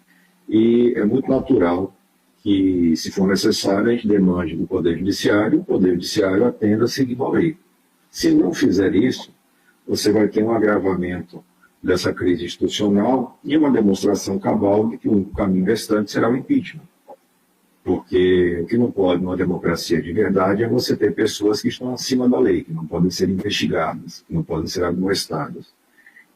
e é muito natural que, se for necessário, a gente demande do Poder Judiciário, o Poder Judiciário atenda seguindo a lei. Se não fizer isso, você vai ter um agravamento dessa crise institucional e uma demonstração cabal de que o único caminho restante será o impeachment. Porque o que não pode numa democracia de verdade é você ter pessoas que estão acima da lei, que não podem ser investigadas, que não podem ser admoestadas.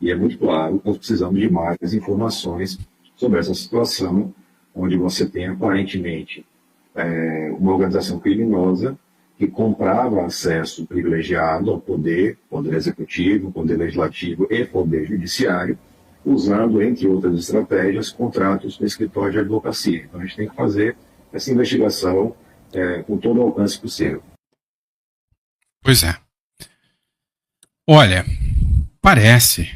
E é muito claro que nós precisamos de mais informações sobre essa situação, onde você tem aparentemente uma organização criminosa que comprava acesso privilegiado ao poder executivo, poder legislativo e poder judiciário, usando, entre outras estratégias, contratos com escritório de advocacia. Então a gente tem que fazer essa investigação com todo o alcance possível. Pois é. Olha, parece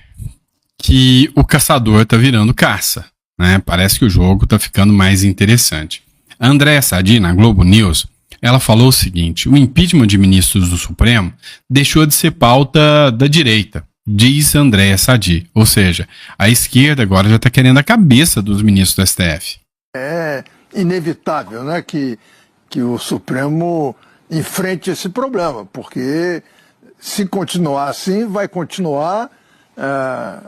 que o caçador tá virando caça, né? Parece que o jogo tá ficando mais interessante. A Andréa Sadi, na Globo News, ela falou o seguinte: o impeachment de ministros do Supremo deixou de ser pauta da direita, diz Andréa Sadi. Ou seja, a esquerda agora já está querendo a cabeça dos ministros do STF. É inevitável, né, que o Supremo enfrente esse problema, porque se continuar assim, vai continuar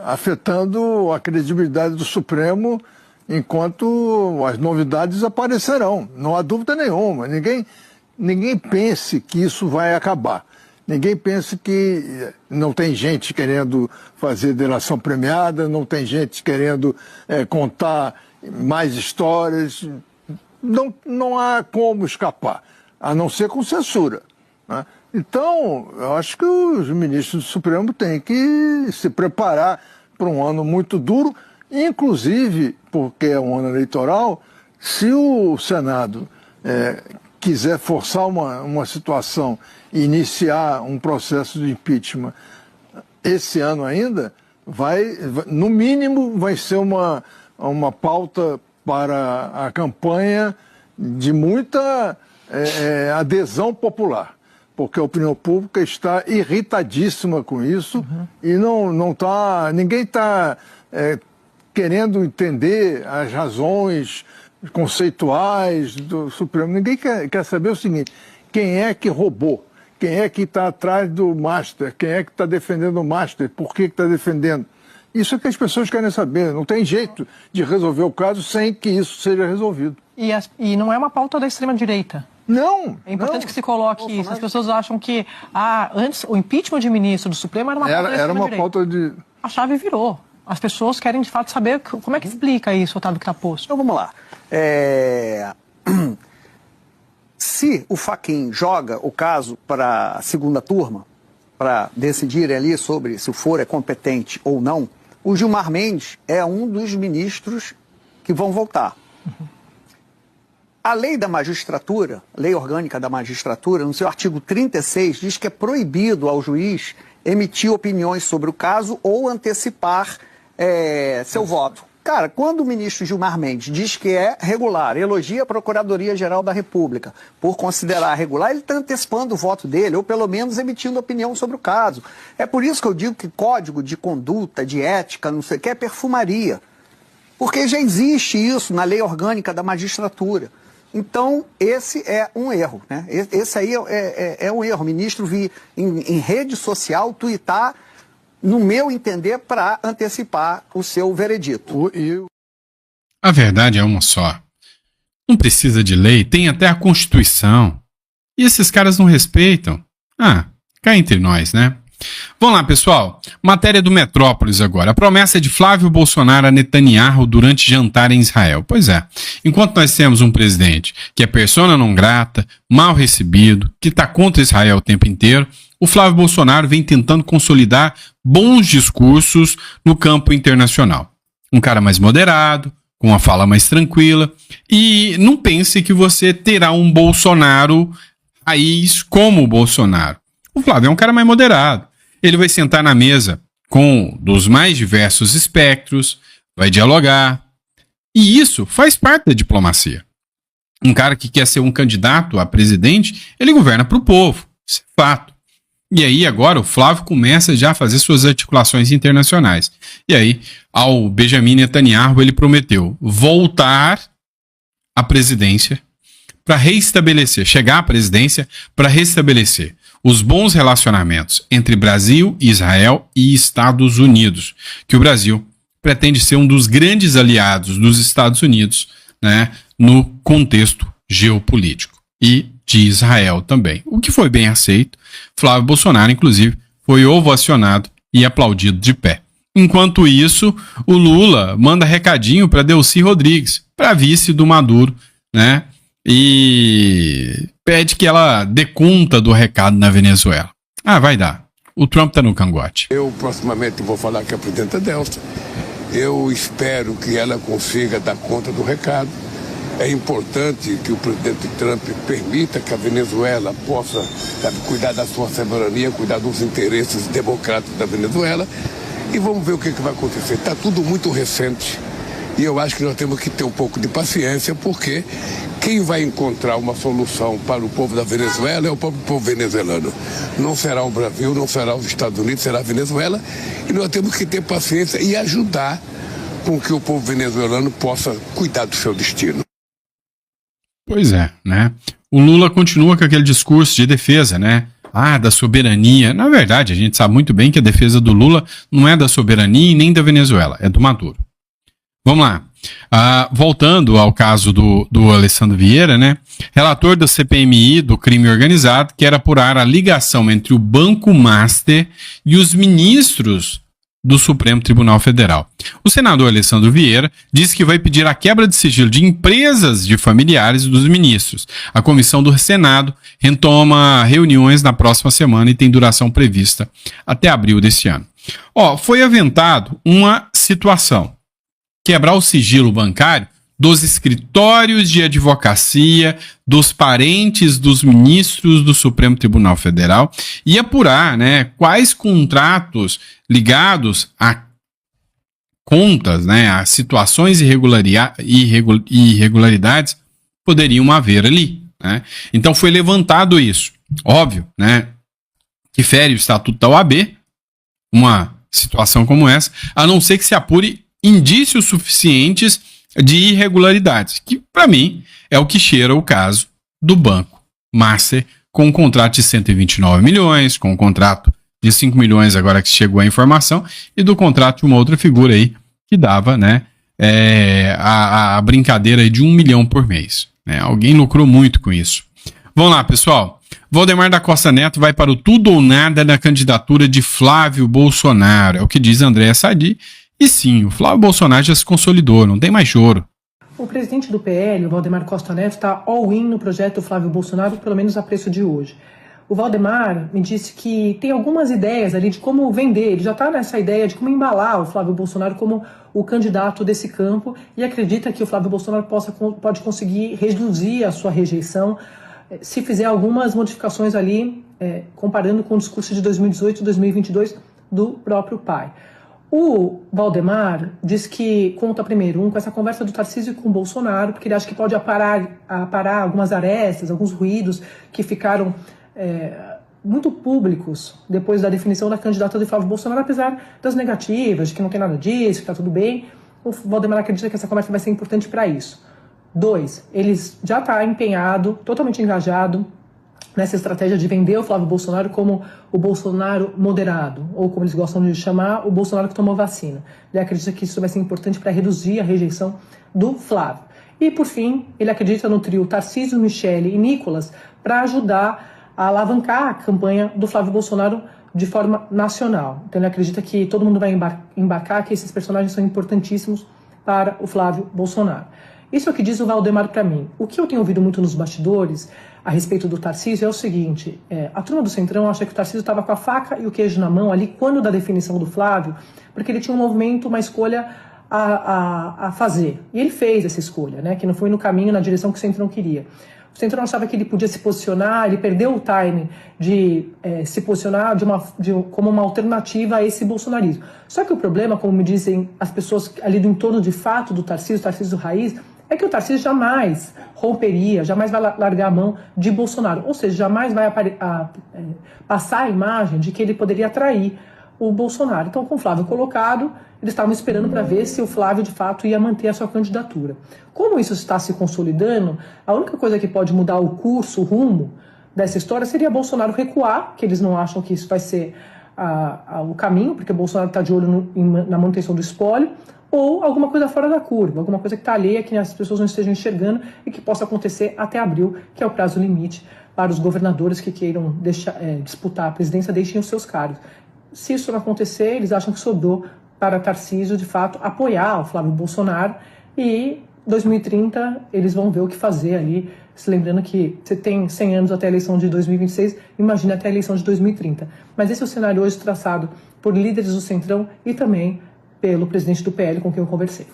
afetando a credibilidade do Supremo enquanto as novidades aparecerão. Não há dúvida nenhuma. Ninguém pense que isso vai acabar. Ninguém pense que não tem gente querendo fazer delação premiada, não tem gente querendo contar mais histórias. Não há como escapar, a não ser com censura, né? Então, eu acho que os ministros do Supremo têm que se preparar para um ano muito duro, inclusive porque é um ano eleitoral. Se o Senado quiser forçar uma situação e iniciar um processo de impeachment esse ano ainda, no mínimo vai ser uma pauta para a campanha de muita adesão popular, porque a opinião pública está irritadíssima com isso e ninguém está querendo entender as razões conceituais do Supremo. Ninguém quer saber o seguinte: quem é que roubou? Quem é que está atrás do Master? Quem é que está defendendo o Master? Por que está defendendo? Isso é que as pessoas querem saber. Não tem jeito de resolver o caso sem que isso seja resolvido. E não é uma pauta da extrema-direita. Não. É importante que se coloque isso. As pessoas acham que antes o impeachment de ministro do Supremo era uma pauta da extrema-direita. Era uma pauta de... A chave virou. As pessoas querem, de fato, saber como é que explica isso, Otávio Craposto. Então, vamos lá. Se o Fachin joga o caso para a segunda turma, para decidirem ali sobre se o foro é competente ou não, o Gilmar Mendes é um dos ministros que vão voltar. A lei da magistratura, lei orgânica da magistratura, no seu artigo 36, diz que é proibido ao juiz emitir opiniões sobre o caso ou antecipar seu voto. Cara, quando o ministro Gilmar Mendes diz que é regular, elogia a Procuradoria-Geral da República por considerar regular, ele está antecipando o voto dele, ou pelo menos emitindo opinião sobre o caso. É por isso que eu digo que código de conduta, de ética, não sei o que, é perfumaria. porque já existe isso na lei orgânica da magistratura. Então, esse é um erro, né? Esse aí é um erro. O ministro vir em rede social tuitar, no meu entender, para antecipar o seu veredito. A verdade é uma só. Não precisa de lei, tem até a Constituição. E esses caras não respeitam. Cá entre nós, né? Vamos lá, pessoal. Matéria do Metrópolis agora. A promessa de Flávio Bolsonaro a Netanyahu durante jantar em Israel. Pois é. Enquanto nós temos um presidente que é persona não grata, mal recebido, que está contra Israel o tempo inteiro, o Flávio Bolsonaro vem tentando consolidar bons discursos no campo internacional. Um cara mais moderado, com uma fala mais tranquila. E não pense que você terá um Bolsonaro raiz como o Bolsonaro. O Flávio é um cara mais moderado. Ele vai sentar na mesa com dos mais diversos espectros, vai dialogar. E isso faz parte da diplomacia. Um cara que quer ser um candidato a presidente, ele governa para o povo. Isso é fato. E aí agora o Flávio começa já a fazer suas articulações internacionais. E aí, ao Benjamin Netanyahu, ele prometeu voltar à presidência para reestabelecer, chegar à presidência para restabelecer os bons relacionamentos entre Brasil, Israel e Estados Unidos, que o Brasil pretende ser um dos grandes aliados dos Estados Unidos, né, no contexto geopolítico, e de Israel também, o que foi bem aceito. Flávio Bolsonaro, inclusive, foi ovacionado e aplaudido de pé. Enquanto isso, o Lula manda recadinho para Delcy Rodrigues, para vice do Maduro, né, e pede que ela dê conta do recado na Venezuela. Vai dar. O Trump tá no cangote. Eu proximamente vou falar com a presidenta Delcy. Eu espero que ela consiga dar conta do recado. É importante que o presidente Trump permita que a Venezuela possa, cuidar da sua soberania, cuidar dos interesses democráticos da Venezuela. E vamos ver o que vai acontecer. Está tudo muito recente. E eu acho que nós temos que ter um pouco de paciência, porque quem vai encontrar uma solução para o povo da Venezuela é o próprio povo venezuelano. Não será o Brasil, não será os Estados Unidos, será a Venezuela. E nós temos que ter paciência e ajudar com que o povo venezuelano possa cuidar do seu destino. Pois é, né? O Lula continua com aquele discurso de defesa, né? Da soberania. Na verdade, a gente sabe muito bem que a defesa do Lula não é da soberania e nem da Venezuela, é do Maduro. Vamos lá. Voltando ao caso do Alessandro Vieira, né? Relator da CPMI do crime organizado quer apurar a ligação entre o Banco Master e os ministros do Supremo Tribunal Federal. O senador Alessandro Vieira disse que vai pedir a quebra de sigilo de empresas de familiares dos ministros. A comissão do Senado retoma reuniões na próxima semana e tem duração prevista até abril deste ano. Foi aventado uma situação: quebrar o sigilo bancário dos escritórios de advocacia dos parentes dos ministros do Supremo Tribunal Federal e apurar, né, quais contratos ligados a contas, né, a situações irregularidades poderiam haver ali, né? Então foi levantado isso. Óbvio, né, que fere o Estatuto da OAB, uma situação como essa, a não ser que se apure indícios suficientes de irregularidades, que para mim é o que cheira o caso do Banco Master, com um contrato de 129 milhões, com um contrato de 5 milhões agora que chegou a informação, e do contrato de uma outra figura aí que dava, né, a brincadeira de 1 milhão por mês, né? Alguém lucrou muito com isso. Vamos lá, pessoal. Valdemar da Costa Neto vai para o tudo ou nada na candidatura de Flávio Bolsonaro, é o que diz Andréa Sadi. E sim, o Flávio Bolsonaro já se consolidou, não tem mais choro. O presidente do PL, o Valdemar Costa Neto, está all-in no projeto do Flávio Bolsonaro, pelo menos a preço de hoje. O Valdemar me disse que tem algumas ideias ali de como vender, ele já está nessa ideia de como embalar o Flávio Bolsonaro como o candidato desse campo e acredita que o Flávio Bolsonaro pode conseguir reduzir a sua rejeição se fizer algumas modificações ali, comparando com o discurso de 2018 e 2022 do próprio pai. O Valdemar diz que conta primeiro com essa conversa do Tarcísio com o Bolsonaro, porque ele acha que pode aparar algumas arestas, alguns ruídos que ficaram muito públicos depois da definição da candidata de Flávio Bolsonaro, apesar das negativas, de que não tem nada disso, que está tudo bem. o Valdemar acredita que essa conversa vai ser importante para isso. 2, ele já está empenhado, totalmente engajado nessa estratégia de vender o Flávio Bolsonaro como o Bolsonaro moderado, ou como eles gostam de chamar, o Bolsonaro que tomou vacina. Ele acredita que isso vai ser importante para reduzir a rejeição do Flávio. E, por fim, ele acredita no trio Tarcísio, Michele e Nicolas para ajudar a alavancar a campanha do Flávio Bolsonaro de forma nacional. Então ele acredita que todo mundo vai embarcar, que esses personagens são importantíssimos para o Flávio Bolsonaro. Isso é o que diz o Valdemar para mim. O que eu tenho ouvido muito nos bastidores a respeito do Tarcísio é o seguinte, a turma do Centrão acha que o Tarcísio estava com a faca e o queijo na mão ali quando da definição do Flávio, porque ele tinha um movimento, uma escolha a fazer. E ele fez essa escolha, né, que não foi no caminho, na direção que o Centrão queria. O Centrão achava que ele podia se posicionar, ele perdeu o time de se posicionar como uma alternativa a esse bolsonarismo. Só que o problema, como me dizem as pessoas ali do entorno de fato do Tarcísio Raiz, é que o Tarcísio jamais romperia, jamais vai largar a mão de Bolsonaro. Ou seja, jamais vai passar a imagem de que ele poderia atrair o Bolsonaro. Então, com o Flávio colocado, eles estavam esperando para ver se o Flávio, de fato, ia manter a sua candidatura. Como isso está se consolidando, a única coisa que pode mudar o curso, o rumo dessa história seria Bolsonaro recuar, que eles não acham que isso vai ser o caminho, porque o Bolsonaro está de olho na manutenção do espólio, ou alguma coisa fora da curva, alguma coisa que está alheia, que as pessoas não estejam enxergando e que possa acontecer até abril, que é o prazo limite para os governadores que queiram disputar a presidência, deixem os seus cargos. Se isso não acontecer, eles acham que sobrou para Tarcísio, de fato, apoiar o Flávio Bolsonaro e 2030 eles vão ver o que fazer ali, se lembrando que você tem 100 anos até a eleição de 2026, imagina até a eleição de 2030. Mas esse é o cenário hoje traçado por líderes do Centrão e também pelo presidente do PL com quem eu conversei.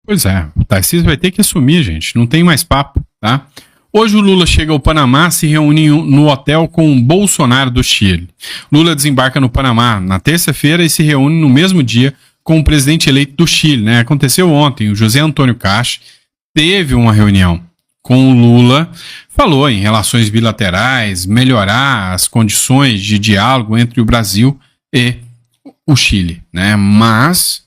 Pois é, o Tarcísio vai ter que assumir, gente, não tem mais papo, tá? Hoje o Lula chega ao Panamá, se reúne no hotel com o Bolsonaro do Chile. Lula desembarca no Panamá na terça-feira e se reúne no mesmo dia com o presidente eleito do Chile, né? Aconteceu ontem, o José Antônio Cast teve uma reunião com o Lula, falou em relações bilaterais, melhorar as condições de diálogo entre o Brasil e o Chile, né? Mas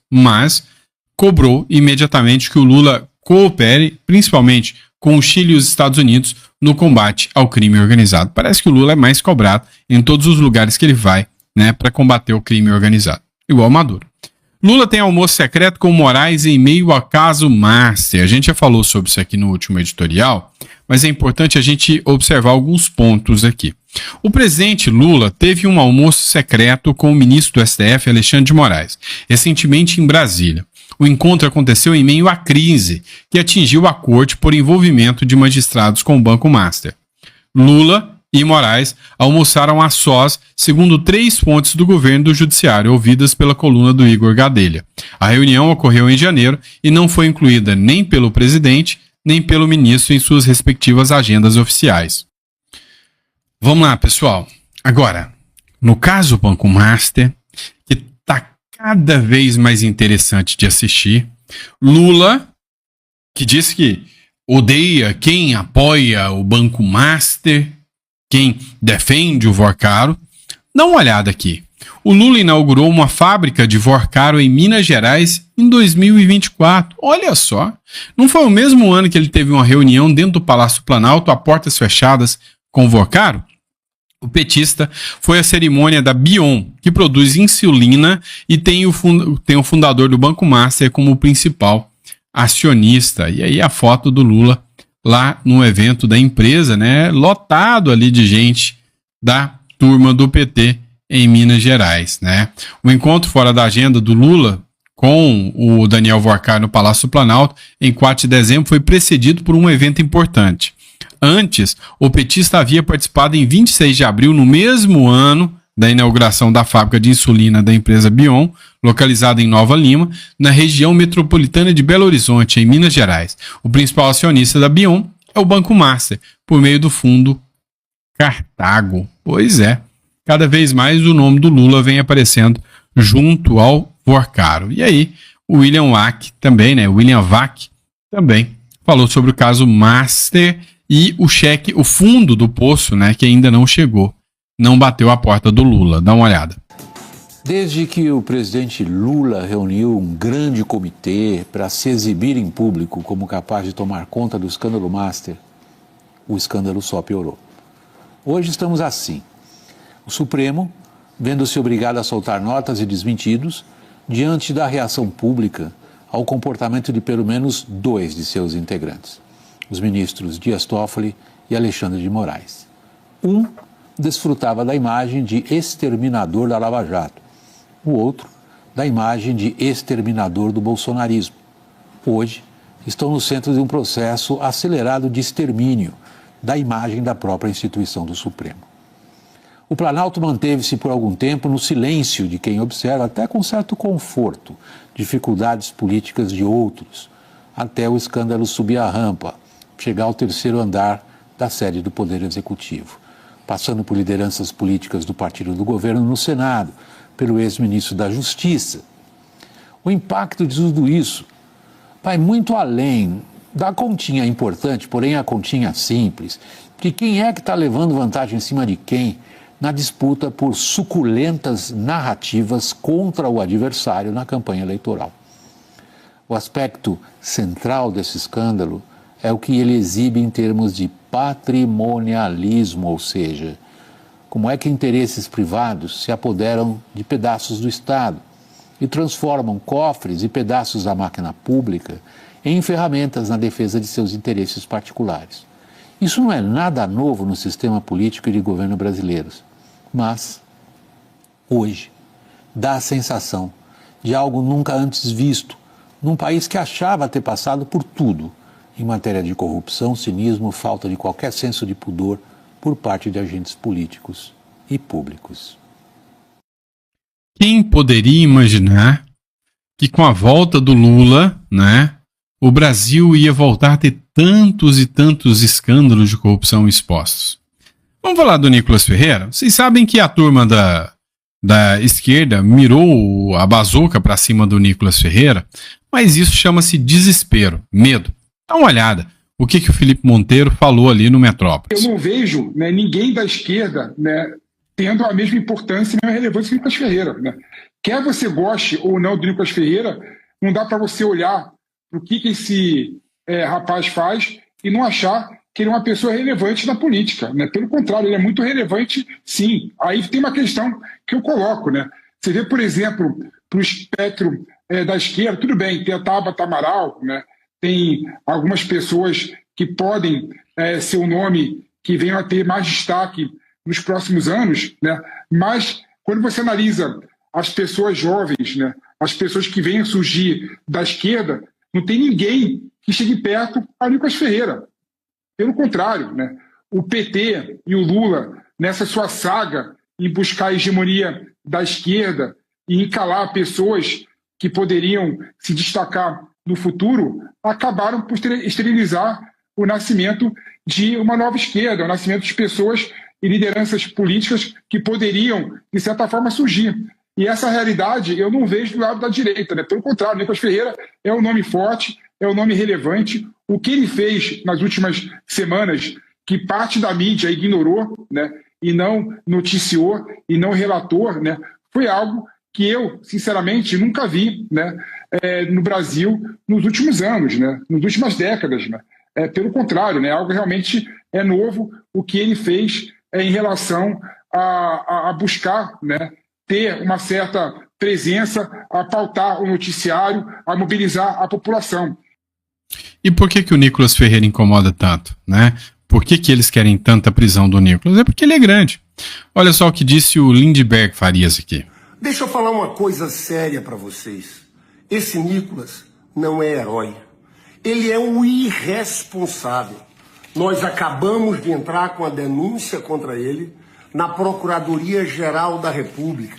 cobrou imediatamente que o Lula coopere, principalmente com o Chile e os Estados Unidos, no combate ao crime organizado. Parece que o Lula é mais cobrado em todos os lugares que ele vai, né, para combater o crime organizado, igual Maduro. Lula tem almoço secreto com Moraes em meio ao caso Master. A gente já falou sobre isso aqui no último editorial, mas é importante a gente observar alguns pontos aqui. O presidente Lula teve um almoço secreto com o ministro do STF, Alexandre de Moraes, recentemente em Brasília. O encontro aconteceu em meio à crise que atingiu a corte por envolvimento de magistrados com o Banco Master. Lula e Moraes almoçaram a sós, segundo 3 fontes do governo e do judiciário, ouvidas pela coluna do Igor Gadelha. A reunião ocorreu em janeiro e não foi incluída nem pelo presidente, nem pelo ministro em suas respectivas agendas oficiais. Vamos lá, pessoal. Agora, no caso Banco Master, que está cada vez mais interessante de assistir, Lula, que diz que odeia quem apoia o Banco Master, quem defende o Vorcaro. Dá uma olhada aqui. O Lula inaugurou uma fábrica de Vorcaro em Minas Gerais em 2024. Olha só. Não foi o mesmo ano que ele teve uma reunião dentro do Palácio Planalto a portas fechadas com o Vorcaro? O petista foi à cerimônia da Bion, que produz insulina e tem o fundador do Banco Master como principal acionista. E aí a foto do Lula lá no evento da empresa, né, lotado ali de gente da turma do PT em Minas Gerais, né. O encontro fora da agenda do Lula com o Daniel Vorcaro no Palácio Planalto em 4 de dezembro foi precedido por um evento importante. Antes, o petista havia participado em 26 de abril, no mesmo ano da inauguração da fábrica de insulina da empresa Bion, localizada em Nova Lima, na região metropolitana de Belo Horizonte, em Minas Gerais. O principal acionista da Bion é o Banco Master, por meio do fundo Cartago. Pois é, cada vez mais o nome do Lula vem aparecendo junto ao Vorcaro. E aí, o William Vac também, né? William Vac também falou sobre o caso Master e o cheque, o fundo do poço, né, que ainda não chegou, não bateu a porta do Lula. Dá uma olhada. Desde que o presidente Lula reuniu um grande comitê para se exibir em público como capaz de tomar conta do escândalo Master, o escândalo só piorou. Hoje estamos assim. O Supremo, vendo-se obrigado a soltar notas e desmentidos, diante da reação pública ao comportamento de pelo menos 2 de seus integrantes, os ministros Dias Toffoli e Alexandre de Moraes. Um desfrutava da imagem de exterminador da Lava Jato, o outro da imagem de exterminador do bolsonarismo. Hoje, estão no centro de um processo acelerado de extermínio da imagem da própria instituição do Supremo. O Planalto manteve-se por algum tempo no silêncio de quem observa, até com certo conforto, dificuldades políticas de outros, até o escândalo subir a rampa, chegar ao 3º andar da sede do Poder Executivo, passando por lideranças políticas do partido do governo no Senado, pelo ex-ministro da Justiça. O impacto de tudo isso vai muito além da continha importante, porém a continha simples, de quem é que está levando vantagem em cima de quem na disputa por suculentas narrativas contra o adversário na campanha eleitoral. O aspecto central desse escândalo é o que ele exibe em termos de patrimonialismo, ou seja, como é que interesses privados se apoderam de pedaços do Estado e transformam cofres e pedaços da máquina pública em ferramentas na defesa de seus interesses particulares. Isso não é nada novo no sistema político e de governo brasileiros, mas, hoje, dá a sensação de algo nunca antes visto, num país que achava ter passado por tudo em matéria de corrupção, cinismo, falta de qualquer senso de pudor por parte de agentes políticos e públicos. Quem poderia imaginar que com a volta do Lula, né, o Brasil ia voltar a ter tantos e tantos escândalos de corrupção expostos? Vamos falar do Nicolas Ferreira? Vocês sabem que a turma da esquerda mirou a bazuca para cima do Nicolas Ferreira, mas isso chama-se desespero, medo. Dá uma olhada o que o Felipe Monteiro falou ali no Metrópolis. Eu não vejo, né, ninguém da esquerda, né, tendo a mesma importância e a mesma relevância que o Nicolas Ferreira. Né? Quer você goste ou não do Nicolas Ferreira, não dá para você olhar o que esse rapaz faz e não achar que ele é uma pessoa relevante na política. Né? Pelo contrário, ele é muito relevante, sim. Aí tem uma questão que eu coloco. Né? Você vê, por exemplo, para o espectro da esquerda, tudo bem, tem a Tabata Amaral, né? Tem algumas pessoas que podem ser um nome que venham a ter mais destaque nos próximos anos, né? Mas quando você analisa as pessoas jovens, né? As pessoas que venham surgir da esquerda, não tem ninguém que chegue perto ao Nicolas Ferreira. Pelo contrário, né? O PT e o Lula, nessa sua saga em buscar a hegemonia da esquerda e encalar pessoas que poderiam se destacar no futuro, acabaram por esterilizar o nascimento de uma nova esquerda, o nascimento de pessoas e lideranças políticas que poderiam, de certa forma, surgir. E essa realidade eu não vejo do lado da direita. Né? Pelo contrário, Nicolas Ferreira é um nome forte, é um nome relevante. O que ele fez nas últimas semanas, que parte da mídia ignorou, né? E não noticiou e não relatou, né? Foi algo que eu, sinceramente, nunca vi, né, no Brasil nos últimos anos, né, nas últimas décadas. Né. Pelo contrário, né, algo realmente novo o que ele fez em relação a buscar, né, ter uma certa presença, a pautar o noticiário, a mobilizar a população. E por que o Nicolas Ferreira incomoda tanto? Né? Por que eles querem tanta prisão do Nicolas? É porque ele é grande. Olha só o que disse o Lindbergh Farias aqui. Deixa eu falar uma coisa séria para vocês. Esse Nicolas não é herói. Ele é um irresponsável. Nós acabamos de entrar com a denúncia contra ele na Procuradoria-Geral da República,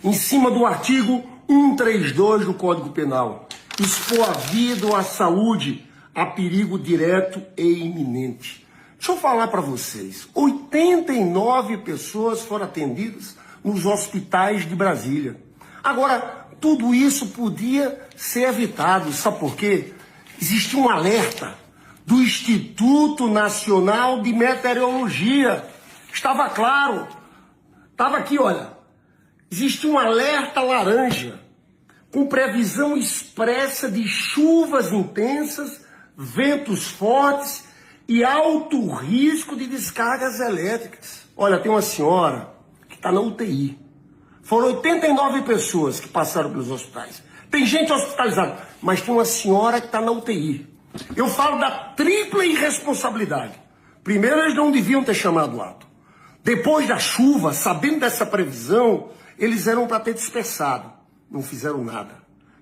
em cima do artigo 132 do Código Penal. Expor a vida ou a saúde a perigo direto e iminente. Deixa eu falar para vocês. 89 pessoas foram atendidas nos hospitais de Brasília. Agora, tudo isso podia ser evitado. Sabe por quê? Existe um alerta do Instituto Nacional de Meteorologia. Estava claro. Estava aqui, olha. existe um alerta laranja, com previsão expressa de chuvas intensas, ventos fortes e alto risco de descargas elétricas. Olha, tem uma senhora que está na UTI. Foram 89 pessoas que passaram pelos hospitais. Tem gente hospitalizada, mas tem uma senhora que está na UTI. Eu falo da tripla irresponsabilidade. Primeiro, eles não deviam ter chamado o ato. Depois da chuva, sabendo dessa previsão, eles eram para ter dispersado. Não fizeram nada.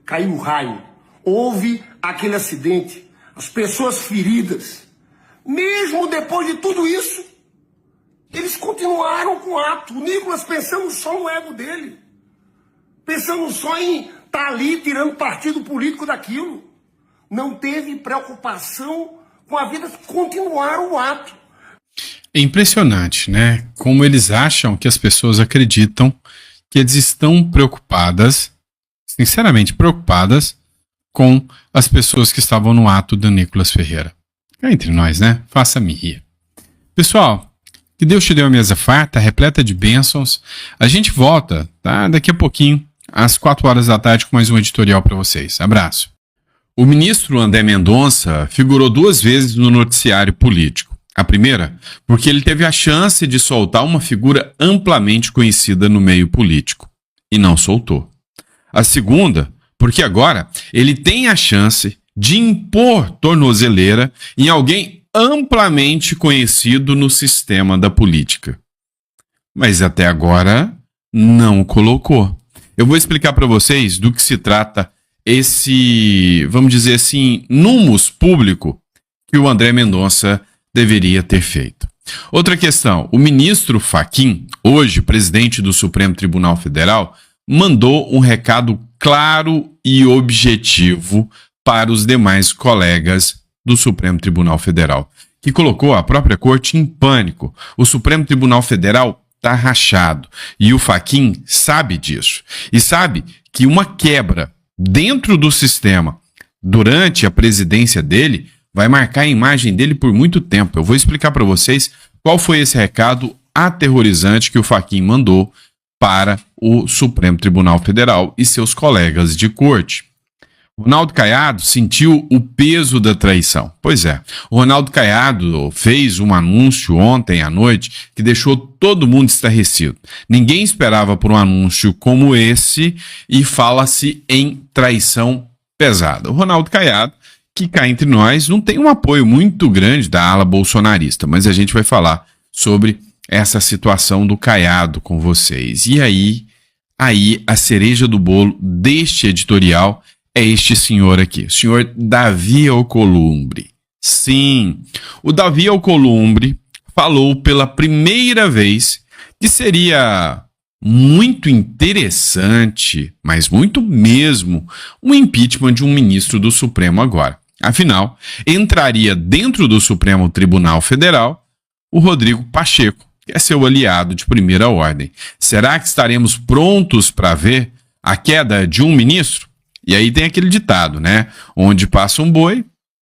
Caiu um raio. Houve aquele acidente. As pessoas feridas. Mesmo depois de tudo isso, eles continuaram com o ato. O Nicolas pensando só no ego dele. Pensando só em estar ali tirando partido político daquilo. Não teve preocupação com a vida. Continuaram o ato. É impressionante, né? Como eles acham que as pessoas acreditam que eles estão preocupadas, sinceramente preocupadas, com as pessoas que estavam no ato do Nicolas Ferreira. É entre nós, né? Faça-me rir. Pessoal, que Deus te dê uma mesa farta, repleta de bênçãos. A gente volta, tá? Daqui a pouquinho, às 4 horas da tarde, com mais um editorial para vocês. Abraço. O ministro André Mendonça figurou 2 vezes no noticiário político. A primeira, porque ele teve a chance de soltar uma figura amplamente conhecida no meio político. E não soltou. A segunda, porque agora ele tem a chance de impor tornozeleira em alguém amplamente conhecido no sistema da política. Mas até agora não colocou. Eu vou explicar para vocês do que se trata esse, vamos dizer assim, numus público que o André Mendonça deveria ter feito. Outra questão, o ministro Fachin, hoje presidente do Supremo Tribunal Federal, mandou um recado claro e objetivo para os demais colegas do Supremo Tribunal Federal, que colocou a própria corte em pânico. O Supremo Tribunal Federal está rachado e o Fachin sabe disso. E sabe que uma quebra dentro do sistema durante a presidência dele vai marcar a imagem dele por muito tempo. Eu vou explicar para vocês qual foi esse recado aterrorizante que o Fachin mandou para o Supremo Tribunal Federal e seus colegas de corte. Ronaldo Caiado sentiu o peso da traição. Pois é, o Ronaldo Caiado fez um anúncio ontem à noite que deixou todo mundo estarrecido. Ninguém esperava por um anúncio como esse e fala-se em traição pesada. O Ronaldo Caiado, que cá entre nós não tem um apoio muito grande da ala bolsonarista, mas a gente vai falar sobre essa situação do Caiado com vocês. E aí a cereja do bolo deste editorial é este senhor aqui, o senhor Davi Alcolumbre. Sim, o Davi Alcolumbre falou pela primeira vez que seria muito interessante, mas muito mesmo, um impeachment de um ministro do Supremo agora. Afinal, entraria dentro do Supremo Tribunal Federal o Rodrigo Pacheco, que é seu aliado de primeira ordem. Será que estaremos prontos para ver a queda de um ministro? E aí tem aquele ditado, né? Onde passa um boi,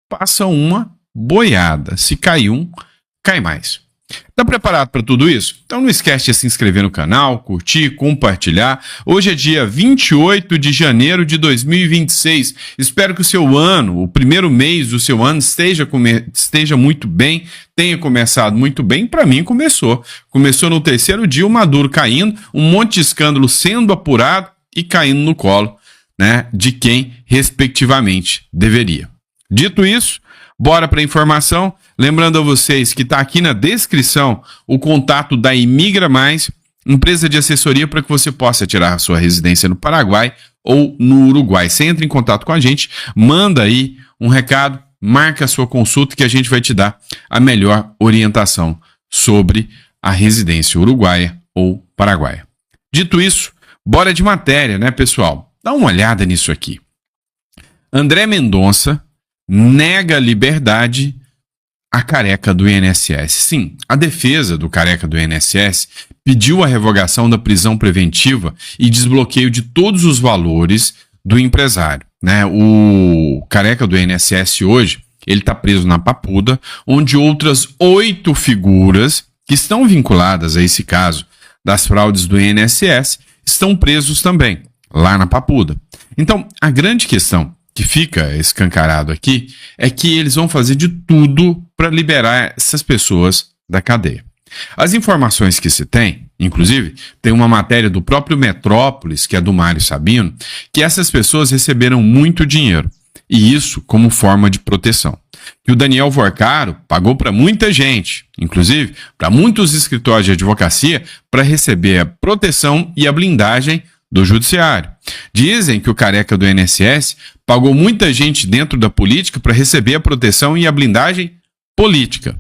passa uma boiada. Se cai um, cai mais. Tá preparado para tudo isso? Então não esquece de se inscrever no canal, curtir, compartilhar. Hoje é dia 28 de janeiro de 2026. Espero que o seu ano, o primeiro mês do seu ano, esteja muito bem, tenha começado muito bem. Para mim começou. Começou no 3º dia, o Maduro caindo, um monte de escândalo sendo apurado e caindo no colo, né, de quem, respectivamente, deveria. Dito isso, bora para a informação. Lembrando a vocês que está aqui na descrição o contato da Imigra Mais, empresa de assessoria para que você possa tirar a sua residência no Paraguai ou no Uruguai. Você entra em contato com a gente, manda aí um recado, marca a sua consulta que a gente vai te dar a melhor orientação sobre a residência uruguaia ou paraguaia. Dito isso, bora de matéria, né, pessoal? Dá uma olhada nisso aqui. André Mendonça nega liberdade a careca do INSS. Sim, a defesa do careca do INSS pediu a revogação da prisão preventiva e desbloqueio de todos os valores do empresário, né? O careca do INSS hoje, ele está preso na Papuda, onde outras 8 figuras que estão vinculadas a esse caso das fraudes do INSS estão presos também, lá na Papuda. Então, a grande questão que fica escancarado aqui é que eles vão fazer de tudo para liberar essas pessoas da cadeia. As informações que se tem, inclusive, tem uma matéria do próprio Metrópolis, que é do Mário Sabino, que essas pessoas receberam muito dinheiro, e isso como forma de proteção. Que o Daniel Vorcaro pagou para muita gente, inclusive para muitos escritórios de advocacia, para receber a proteção e a blindagem do judiciário. Dizem que o careca do INSS pagou muita gente dentro da política para receber a proteção e a blindagem política,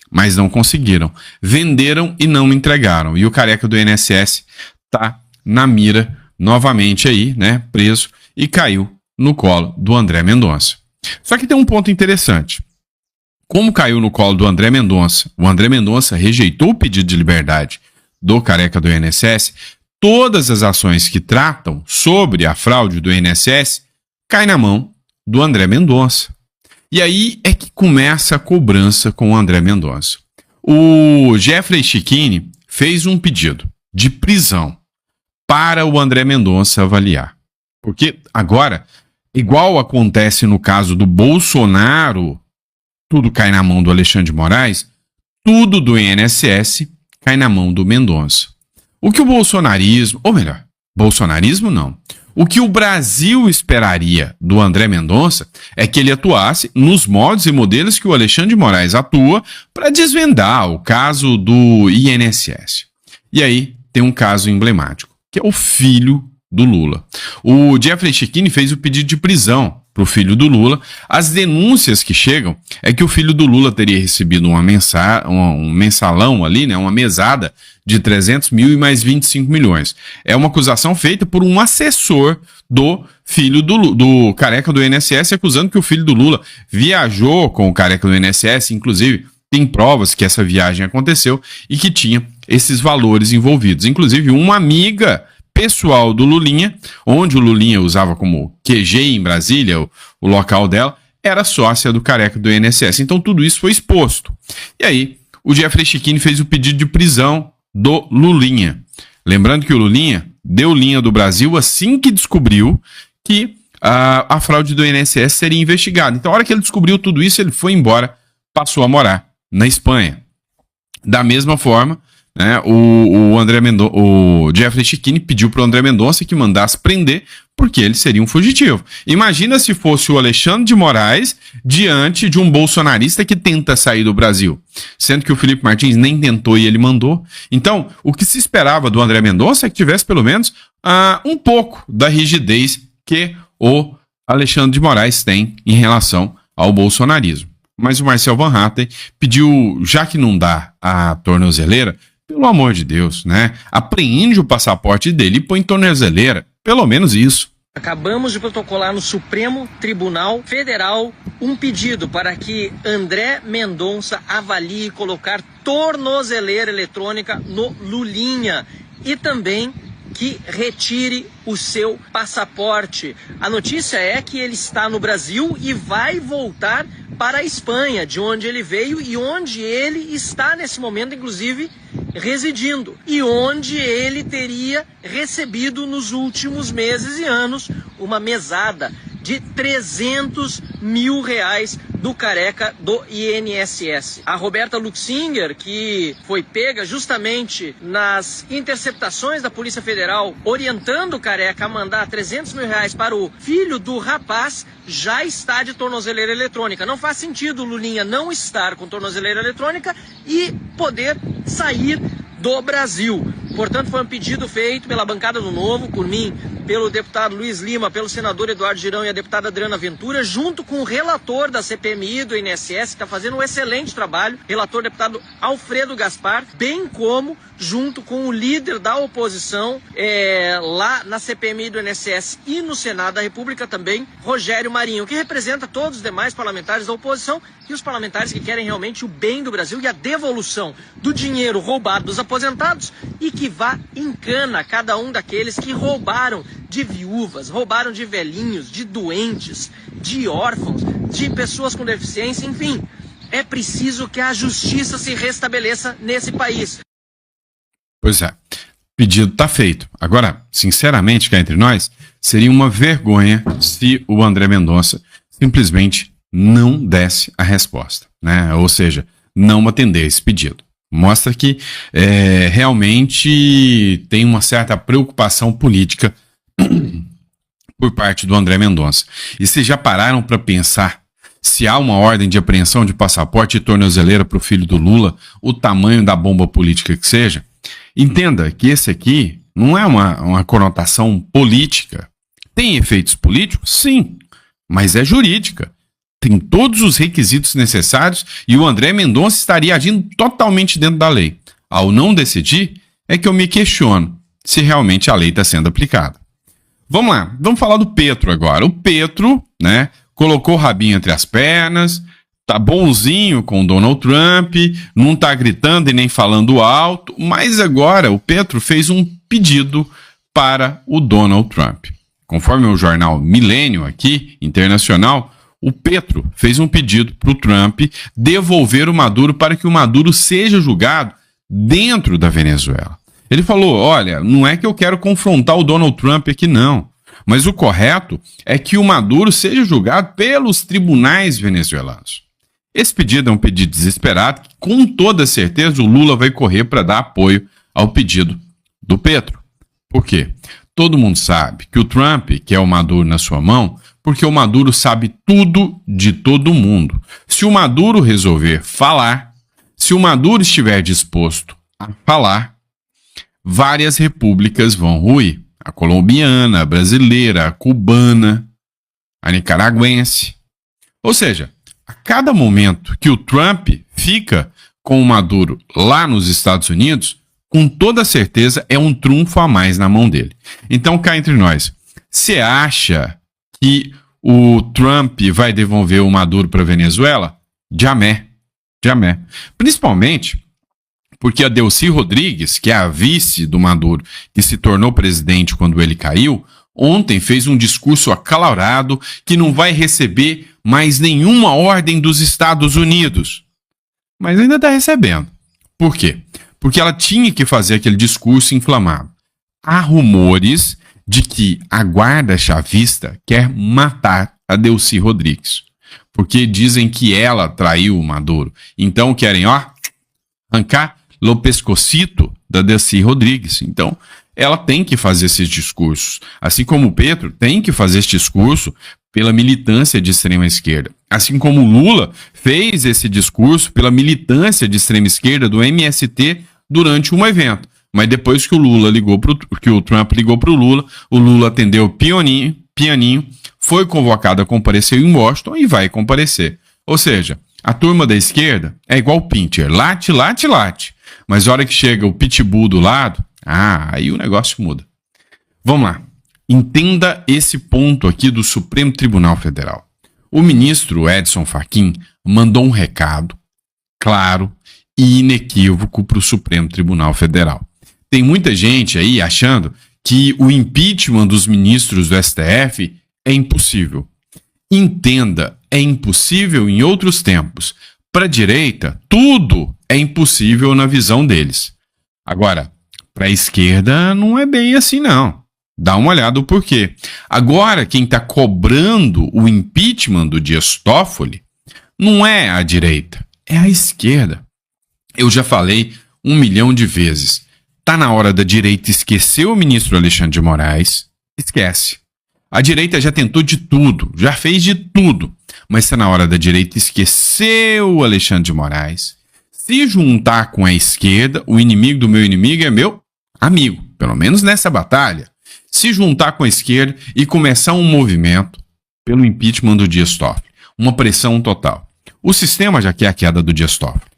mas não conseguiram. Venderam e não entregaram. E o careca do INSS está na mira novamente aí, né, preso, e caiu no colo do André Mendonça. Só que tem um ponto interessante. Como caiu no colo do André Mendonça, o André Mendonça rejeitou o pedido de liberdade do careca do INSS, todas as ações que tratam sobre a fraude do INSS caem na mão do André Mendonça. E aí é que começa a cobrança com o André Mendonça. O Jeffrey Chikini fez um pedido de prisão para o André Mendonça avaliar. Porque agora, igual acontece no caso do Bolsonaro, tudo cai na mão do Alexandre de Moraes, tudo do INSS cai na mão do Mendonça. O que o bolsonarismo, ou melhor, bolsonarismo não, o que o Brasil esperaria do André Mendonça é que ele atuasse nos moldes e modelos que o Alexandre de Moraes atua para desvendar o caso do INSS. E aí tem um caso emblemático, que é o filho do Lula. O Jeffrey Chikini fez o pedido de prisão para o filho do Lula. As denúncias que chegam é que o filho do Lula teria recebido um mensalão ali, né, uma mesada de 300 mil e mais 25 milhões. É uma acusação feita por um assessor do filho do careca do INSS, acusando que o filho do Lula viajou com o careca do INSS, inclusive tem provas que essa viagem aconteceu e que tinha esses valores envolvidos. Inclusive uma amiga pessoal do Lulinha, onde o Lulinha usava como QG em Brasília, o local dela, era sócia do careca do INSS. Então tudo isso foi exposto. E aí, o Jeffrey Chikini fez o pedido de prisão do Lulinha. Lembrando que o Lulinha deu linha do Brasil assim que descobriu que a fraude do INSS seria investigada. Então, a hora que ele descobriu tudo isso, ele foi embora, passou a morar na Espanha. Da mesma forma, né, o Jeffrey Chikini pediu para o André Mendonça que mandasse prender, porque ele seria um fugitivo. Imagina se fosse o Alexandre de Moraes diante de um bolsonarista que tenta sair do Brasil, sendo que o Felipe Martins nem tentou e ele mandou. Então, o que se esperava do André Mendonça é que tivesse pelo menos um pouco da rigidez que o Alexandre de Moraes tem em relação ao bolsonarismo. Mas o Marcel Van Hatten pediu, já que não dá a tornozeleira, pelo amor de Deus, né? Apreende o passaporte dele e põe tornozeleira. Pelo menos isso. Acabamos de protocolar no Supremo Tribunal Federal um pedido para que André Mendonça avalie colocar tornozeleira eletrônica no Lulinha e também que retire o seu passaporte. A notícia é que ele está no Brasil e vai voltar para a Espanha, de onde ele veio e onde ele está nesse momento, inclusive, residindo. E onde ele teria recebido nos últimos meses e anos uma mesada de 300 mil reais do careca do INSS. A Roberta Luxinger, que foi pega justamente nas interceptações da Polícia Federal, orientando o careca a mandar 300 mil reais para o filho do rapaz, já está de tornozeleira eletrônica. Não faz sentido o Lulinha não estar com tornozeleira eletrônica e poder sair do Brasil. Portanto, foi um pedido feito pela bancada do Novo, por mim, pelo deputado Luiz Lima, pelo senador Eduardo Girão e a deputada Adriana Ventura, junto com o relator da CPMI do INSS, que está fazendo um excelente trabalho, relator deputado Alfredo Gaspar, bem como junto com o líder da oposição lá na CPMI do INSS e no Senado da República também, Rogério Marinho, que representa todos os demais parlamentares da oposição e os parlamentares que querem realmente o bem do Brasil e a devolução do dinheiro roubado dos aposentados e que vá em cana cada um daqueles que roubaram de viúvas, roubaram de velhinhos, de doentes, de órfãos, de pessoas com deficiência, enfim. É preciso que a justiça se restabeleça nesse país. Pois é. pedido está feito. Agora, sinceramente, cá entre nós, seria uma vergonha se o André Mendonça simplesmente não desse a resposta, né? Ou seja, não atender esse pedido. Mostra que realmente tem uma certa preocupação política por parte do André Mendonça. E vocês já pararam para pensar se há uma ordem de apreensão de passaporte e tornozeleira para o filho do Lula, o tamanho da bomba política que seja? Entenda que esse aqui não é uma conotação política. Tem efeitos políticos? Sim, mas é jurídica. Tem todos os requisitos necessários e o André Mendonça estaria agindo totalmente dentro da lei. Ao não decidir, é que eu me questiono se realmente a lei está sendo aplicada. Vamos lá, vamos falar do Petro agora. O Petro, né, colocou o rabinho entre as pernas, tá bonzinho com o Donald Trump, não tá gritando e nem falando alto, mas agora o Petro fez um pedido para o Donald Trump. Conforme o jornal Millennium aqui, internacional, o Petro fez um pedido para o Trump devolver o Maduro para que o Maduro seja julgado dentro da Venezuela. Ele falou, olha, não é que eu quero confrontar o Donald Trump aqui não, mas o correto é que o Maduro seja julgado pelos tribunais venezuelanos. Esse pedido é um pedido desesperado que, com toda certeza, o Lula vai correr para dar apoio ao pedido do Petro. Por quê? Todo mundo sabe que o Trump quer o Maduro na sua mão porque o Maduro sabe tudo de todo mundo. Se o Maduro resolver falar, se o Maduro estiver disposto a falar, várias repúblicas vão ruir. A colombiana, a brasileira, a cubana, a nicaragüense. Ou seja, a cada momento que o Trump fica com o Maduro lá nos Estados Unidos, com toda certeza é um trunfo a mais na mão dele. Então, cá entre nós, você acha que o Trump vai devolver o Maduro para a Venezuela? Jamais. Jamais. Principalmente porque a Delcy Rodrigues, que é a vice do Maduro, que se tornou presidente quando ele caiu, ontem fez um discurso acalorado que não vai receber mais nenhuma ordem dos Estados Unidos. Mas ainda está recebendo. Por quê? Porque ela tinha que fazer aquele discurso inflamado. Há rumores de que a guarda chavista quer matar a Delcy Rodrigues, porque dizem que ela traiu o Maduro. Então querem, arrancar o pescocito da Delcy Rodrigues. Então ela tem que fazer esses discursos. Assim como o Petro tem que fazer esse discurso pela militância de extrema esquerda. Assim como o Lula fez esse discurso pela militância de extrema esquerda do MST durante um evento. Mas depois que o Trump ligou para o Lula atendeu pianinho, foi convocado a comparecer em Washington e vai comparecer. Ou seja, a turma da esquerda é igual o Pinter, late, late, late. Mas a hora que chega o pitbull do lado, aí o negócio muda. Vamos lá. Entenda esse ponto aqui do Supremo Tribunal Federal. O ministro Edson Fachin mandou um recado claro e inequívoco para o Supremo Tribunal Federal. Tem muita gente aí achando que o impeachment dos ministros do STF é impossível. Entenda, é impossível em outros tempos. Para a direita, tudo é impossível na visão deles. Agora, para a esquerda não é bem assim não. Dá uma olhada o porquê. Agora, quem está cobrando o impeachment do Dias Toffoli não é a direita, é a esquerda. Eu já falei 1 milhão de vezes. Está na hora da direita esquecer o ministro Alexandre de Moraes. Esquece. A direita já tentou de tudo, já fez de tudo. Mas está na hora da direita esquecer o Alexandre de Moraes, se juntar com a esquerda. O inimigo do meu inimigo é meu amigo, pelo menos nessa batalha. Se juntar com a esquerda e começar um movimento pelo impeachment do Dias Toffoli. Uma pressão total. O sistema já quer a queda do Dias Toffoli.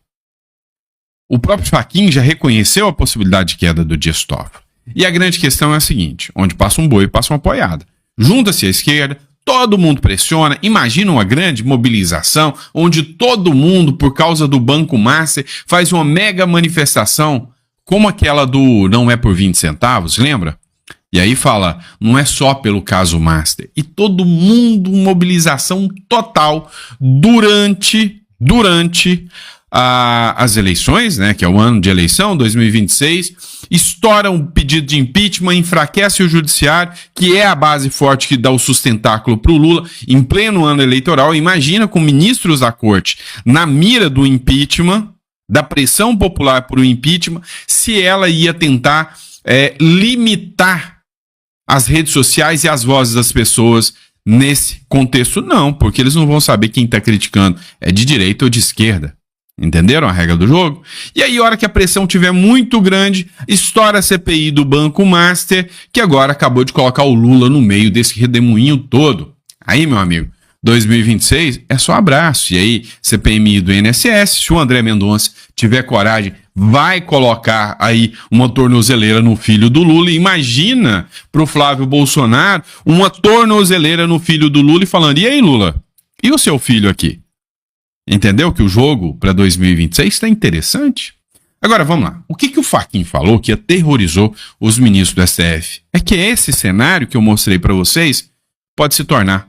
O próprio Fachin já reconheceu a possibilidade de queda do Dias Toffoli. E a grande questão é a seguinte, onde passa um boi, passa uma apoiada. Junta-se à esquerda, todo mundo pressiona, imagina uma grande mobilização, onde todo mundo, por causa do Banco Master, faz uma mega manifestação, como aquela do não é por 20 centavos, lembra? E aí fala, não é só pelo caso Master. E todo mundo, mobilização total durante as eleições, né, que é o ano de eleição, 2026, estoura um pedido de impeachment, enfraquece o judiciário, que é a base forte que dá o sustentáculo para o Lula, em pleno ano eleitoral. Imagina com ministros da corte na mira do impeachment, da pressão popular por o impeachment, se ela ia tentar limitar as redes sociais e as vozes das pessoas nesse contexto. Não, porque eles não vão saber quem está criticando é de direita ou de esquerda. Entenderam a regra do jogo? E aí, a hora que a pressão estiver muito grande, estoura a CPI do Banco Master, que agora acabou de colocar o Lula no meio desse redemoinho todo. Aí, meu amigo, 2026 é só abraço. E aí, CPMI do INSS, se o André Mendonça tiver coragem, vai colocar aí uma tornozeleira no filho do Lula. Imagina pro Flávio Bolsonaro uma tornozeleira no filho do Lula e falando: e aí, Lula? E o seu filho aqui? Entendeu que o jogo para 2026 está interessante? Agora, vamos lá. O que o Fachin falou que aterrorizou os ministros do STF? É que esse cenário que eu mostrei para vocês pode se tornar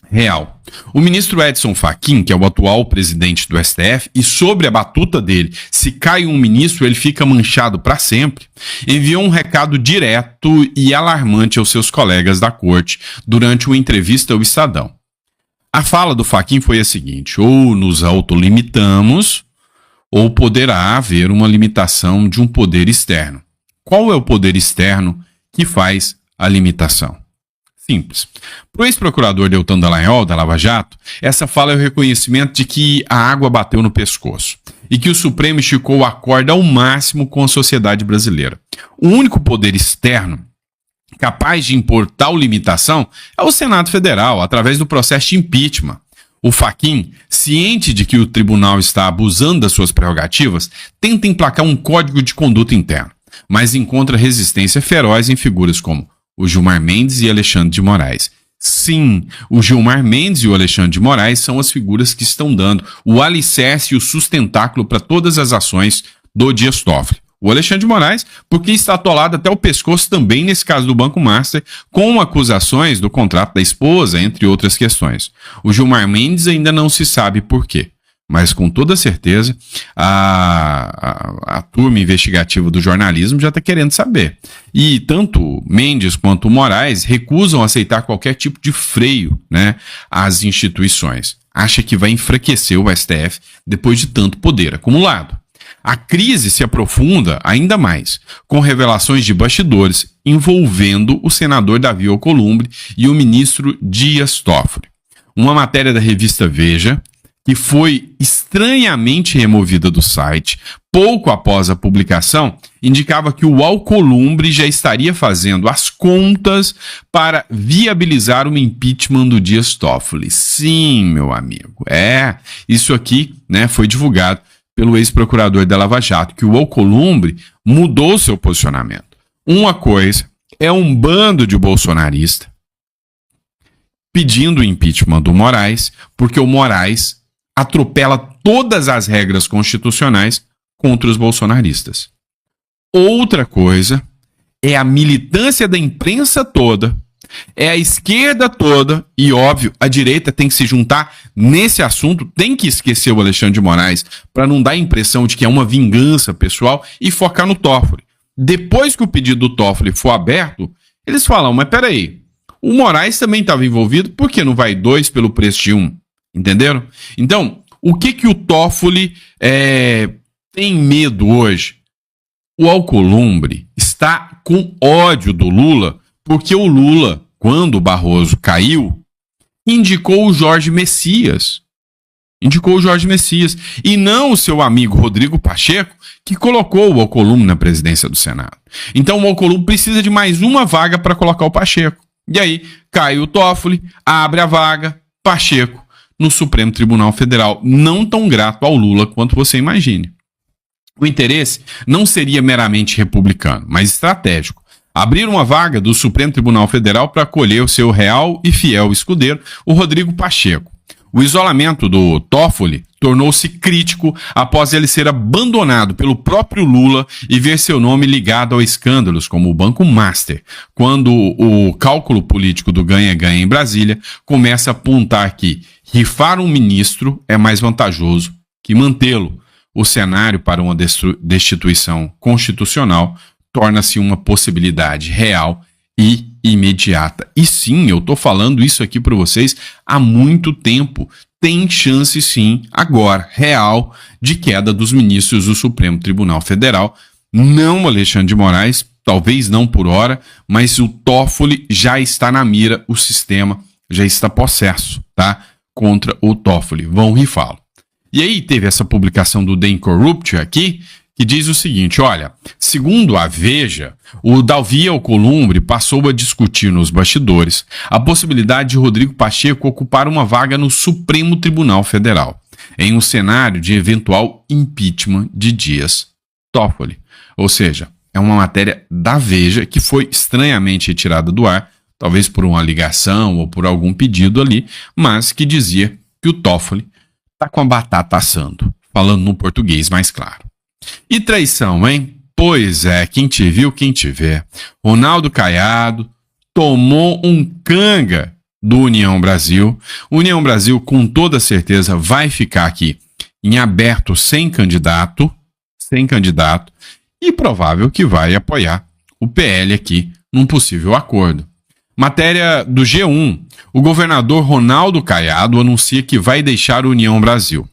real. O ministro Edson Fachin, que é o atual presidente do STF, e sobre a batuta dele, se cai um ministro, ele fica manchado para sempre, enviou um recado direto e alarmante aos seus colegas da corte durante uma entrevista ao Estadão. A fala do Fachin foi a seguinte: ou nos autolimitamos, ou poderá haver uma limitação de um poder externo. Qual é o poder externo que faz a limitação? Simples. Para o ex-procurador Deltan Dallagnol, da Lava Jato, essa fala é o reconhecimento de que a água bateu no pescoço e que o Supremo esticou a corda ao máximo com a sociedade brasileira. O único poder externo capaz de impor tal limitação é o Senado Federal, através do processo de impeachment. O Fachin, ciente de que o tribunal está abusando das suas prerrogativas, tenta emplacar um código de conduta interno, mas encontra resistência feroz em figuras como o Gilmar Mendes e Alexandre de Moraes. Sim, o Gilmar Mendes e o Alexandre de Moraes são as figuras que estão dando o alicerce e o sustentáculo para todas as ações do Dias Toffoli. O Alexandre de Moraes, porque está atolado até o pescoço também nesse caso do Banco Master, com acusações do contrato da esposa, entre outras questões. O Gilmar Mendes ainda não se sabe por quê, mas com toda certeza a turma investigativa do jornalismo já está querendo saber. E tanto Mendes quanto Moraes recusam aceitar qualquer tipo de freio, né, às instituições. Acha que vai enfraquecer o STF depois de tanto poder acumulado. A crise se aprofunda ainda mais, com revelações de bastidores envolvendo o senador Davi Alcolumbre e o ministro Dias Toffoli. Uma matéria da revista Veja, que foi estranhamente removida do site pouco após a publicação, indicava que o Alcolumbre já estaria fazendo as contas para viabilizar o impeachment do Dias Toffoli. Sim, meu amigo, isso aqui, né, foi divulgado pelo ex-procurador da Lava Jato, que o Alcolumbre mudou seu posicionamento. Uma coisa é um bando de bolsonaristas pedindo o impeachment do Moraes, porque o Moraes atropela todas as regras constitucionais contra os bolsonaristas. Outra coisa é a militância da imprensa toda, é a esquerda toda, e óbvio, a direita tem que se juntar nesse assunto, tem que esquecer o Alexandre de Moraes para não dar a impressão de que é uma vingança pessoal e focar no Toffoli. Depois que o pedido do Toffoli for aberto, eles falam: mas peraí, o Moraes também estava envolvido, por que não vai 2 pelo preço de 1? Entenderam? Então, o que o Toffoli tem medo hoje? O Alcolumbre está com ódio do Lula, porque o Lula, quando o Barroso caiu, indicou o Jorge Messias. E não o seu amigo Rodrigo Pacheco, que colocou o Alcolumbre na presidência do Senado. Então o Alcolumbre precisa de mais uma vaga para colocar o Pacheco. E aí cai o Toffoli, abre a vaga, Pacheco no Supremo Tribunal Federal. Não tão grato ao Lula quanto você imagine. O interesse não seria meramente republicano, mas estratégico. Abrir uma vaga do Supremo Tribunal Federal para acolher o seu real e fiel escudeiro, o Rodrigo Pacheco. O isolamento do Toffoli tornou-se crítico após ele ser abandonado pelo próprio Lula e ver seu nome ligado a escândalos como o Banco Master, quando o cálculo político do ganha-ganha em Brasília começa a apontar que rifar um ministro é mais vantajoso que mantê-lo, o cenário para uma destituição constitucional torna-se uma possibilidade real e imediata. E sim, eu estou falando isso aqui para vocês há muito tempo. Tem chance sim, agora, real, de queda dos ministros do Supremo Tribunal Federal. Não Alexandre de Moraes, talvez não por hora, mas o Toffoli já está na mira, o sistema já está possesso, tá? Contra o Toffoli. Vão rifá-lo. E aí teve essa publicação do The Incorruption aqui, que diz o seguinte, olha, segundo a Veja, o Davi Alcolumbre passou a discutir nos bastidores a possibilidade de Rodrigo Pacheco ocupar uma vaga no Supremo Tribunal Federal, em um cenário de eventual impeachment de Dias Toffoli. Ou seja, é uma matéria da Veja que foi estranhamente retirada do ar, talvez por uma ligação ou por algum pedido ali, mas que dizia que o Toffoli está com a batata assando, falando no português mais claro. E traição, hein? Pois é, quem te viu, quem te vê. Ronaldo Caiado tomou um canga do União Brasil. União Brasil, com toda certeza, vai ficar aqui em aberto sem candidato, e provável que vai apoiar o PL aqui num possível acordo. Matéria do G1. O governador Ronaldo Caiado anuncia que vai deixar o União Brasil.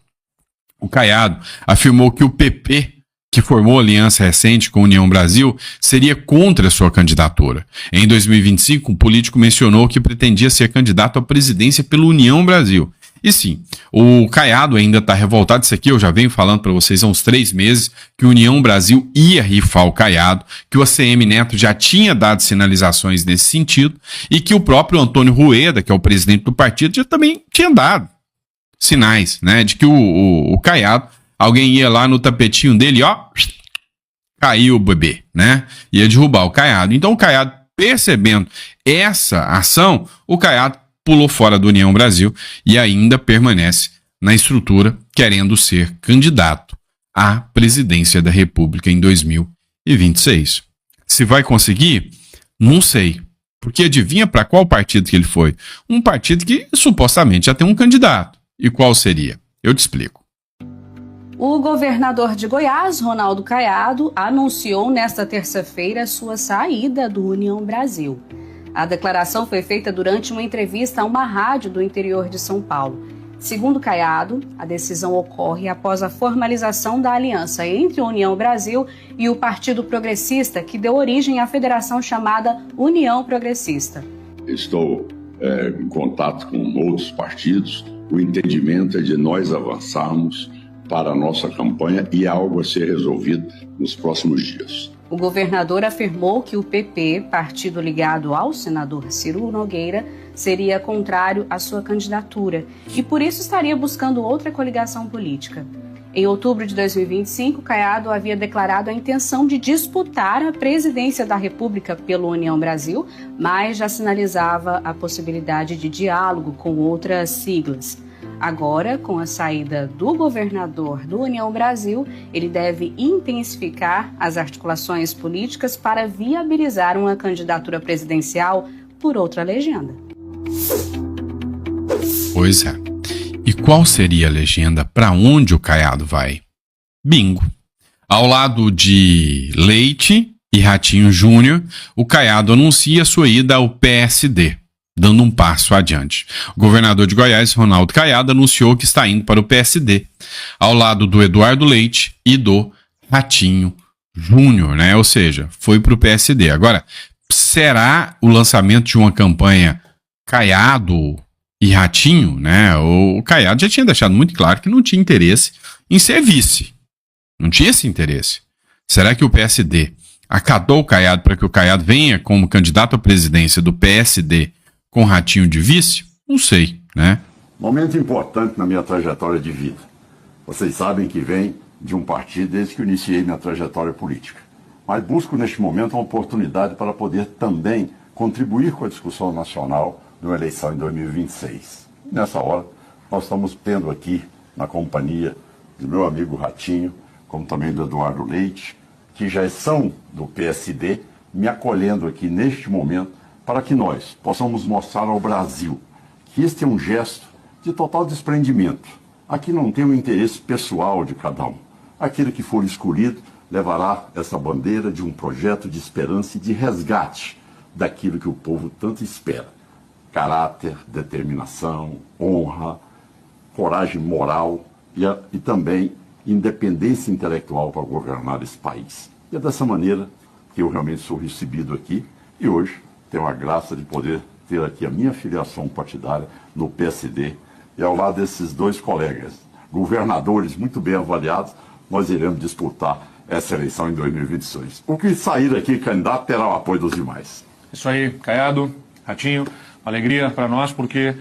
O Caiado afirmou que o PP, que formou aliança recente com a União Brasil, seria contra sua candidatura. Em 2025, o político mencionou que pretendia ser candidato à presidência pela União Brasil. E sim, o Caiado ainda está revoltado. Isso aqui eu já venho falando para vocês há uns 3 meses, que a União Brasil ia rifar o Caiado, que o ACM Neto já tinha dado sinalizações nesse sentido, e que o próprio Antônio Rueda, que é o presidente do partido, já também tinha dado sinais, né, de que o Caiado, alguém ia lá no tapetinho dele, ó, caiu o bebê, né? Ia derrubar o Caiado. Então o Caiado, percebendo essa ação, o Caiado pulou fora do União Brasil e ainda permanece na estrutura, querendo ser candidato à presidência da República em 2026. Se vai conseguir? Não sei. Porque adivinha para qual partido que ele foi? Um partido que supostamente já tem um candidato. E qual seria? Eu te explico. O governador de Goiás, Ronaldo Caiado, anunciou nesta terça-feira sua saída do União Brasil. A declaração foi feita durante uma entrevista a uma rádio do interior de São Paulo. Segundo Caiado, a decisão ocorre após a formalização da aliança entre a União Brasil e o Partido Progressista, que deu origem à federação chamada União Progressista. Estou em contato com outros partidos. O entendimento é de nós avançarmos para a nossa campanha e algo a ser resolvido nos próximos dias. O governador afirmou que o PP, partido ligado ao senador Ciro Nogueira, seria contrário à sua candidatura e por isso estaria buscando outra coligação política. Em outubro de 2025, Caiado havia declarado a intenção de disputar a presidência da República pela União Brasil, mas já sinalizava a possibilidade de diálogo com outras siglas. Agora, com a saída do governador do União Brasil, ele deve intensificar as articulações políticas para viabilizar uma candidatura presidencial por outra legenda. Pois é. E qual seria a legenda para onde o Caiado vai? Bingo. Ao lado de Leite e Ratinho Júnior, o Caiado anuncia sua ida ao PSD, dando um passo adiante. O governador de Goiás, Ronaldo Caiado, anunciou que está indo para o PSD, ao lado do Eduardo Leite e do Ratinho Júnior, né? Ou seja, foi para o PSD. Agora, será o lançamento de uma campanha Caiado e Ratinho, né? O Caiado já tinha deixado muito claro que não tinha interesse em ser vice. Não tinha esse interesse. Será que o PSD acatou o Caiado para que o Caiado venha como candidato à presidência do PSD com Ratinho de vice? Não sei, né? Momento importante na minha trajetória de vida. Vocês sabem que vem de um partido desde que eu iniciei minha trajetória política. Mas busco neste momento uma oportunidade para poder também contribuir com a discussão nacional de uma eleição em 2026. Nessa hora, nós estamos tendo aqui, na companhia do meu amigo Ratinho, como também do Eduardo Leite, que já são do PSD, me acolhendo aqui neste momento para que nós possamos mostrar ao Brasil que este é um gesto de total desprendimento. Aqui não tem o interesse pessoal de cada um. aquele que for escolhido levará essa bandeira de um projeto de esperança e de resgate daquilo que o povo tanto espera. Caráter, determinação, honra, coragem moral e também independência intelectual para governar esse país. E é dessa maneira que eu realmente sou recebido aqui e hoje tenho a graça de poder ter aqui a minha filiação partidária no PSD e ao lado desses dois colegas, governadores muito bem avaliados, nós iremos disputar essa eleição em 2026. O que sair aqui, candidato, terá o apoio dos demais. Isso aí, Caiado, Ratinho, uma alegria para nós, porque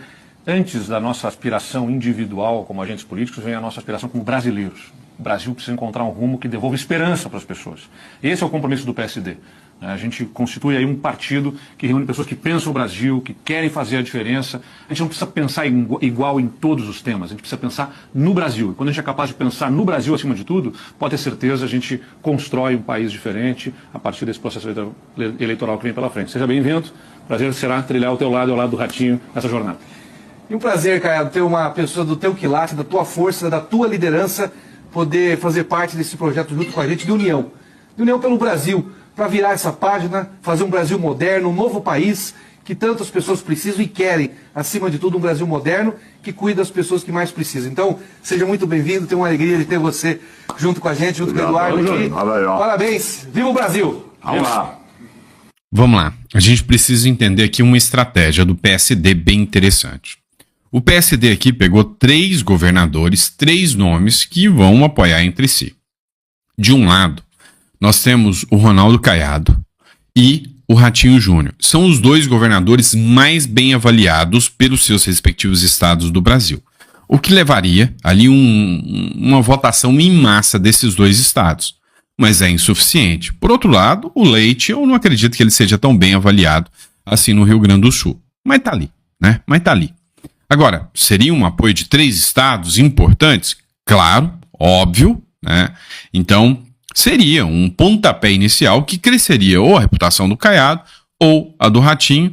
antes da nossa aspiração individual como agentes políticos, vem a nossa aspiração como brasileiros. O Brasil precisa encontrar um rumo que devolva esperança para as pessoas. Esse é o compromisso do PSD. A gente constitui aí um partido que reúne pessoas que pensam o Brasil, que querem fazer a diferença. A gente não precisa pensar igual em todos os temas, a gente precisa pensar no Brasil. E quando a gente é capaz de pensar no Brasil acima de tudo, pode ter certeza, a gente constrói um país diferente a partir desse processo eleitoral que vem pela frente. Seja bem-vindo, prazer será trilhar ao teu lado e ao lado do Ratinho nessa jornada. E um prazer, Caiado, ter uma pessoa do teu quilate, da tua força, da tua liderança, poder fazer parte desse projeto junto com a gente de união. De união pelo Brasil, para virar essa página, fazer um Brasil moderno, um novo país que tantas pessoas precisam e querem. Acima de tudo, um Brasil moderno que cuida das pessoas que mais precisam. Então, seja muito bem-vindo, tenho uma alegria de ter você junto com a gente, junto com o Eduardo aqui. Parabéns, viva o Brasil! Vamos lá! Vamos lá. A gente precisa entender aqui uma estratégia do PSD bem interessante. O PSD aqui pegou 3 governadores, 3 nomes que vão apoiar entre si. De um lado, nós temos o Ronaldo Caiado e o Ratinho Júnior. São os 2 governadores mais bem avaliados pelos seus respectivos estados do Brasil. O que levaria ali uma votação em massa desses 2 estados. Mas é insuficiente. Por outro lado, o Leite, eu não acredito que ele seja tão bem avaliado assim no Rio Grande do Sul. Mas tá ali, né? Mas tá ali. Agora, seria um apoio de 3 estados importantes? Claro, óbvio, né? Então, seria um pontapé inicial que cresceria ou a reputação do Caiado ou a do Ratinho,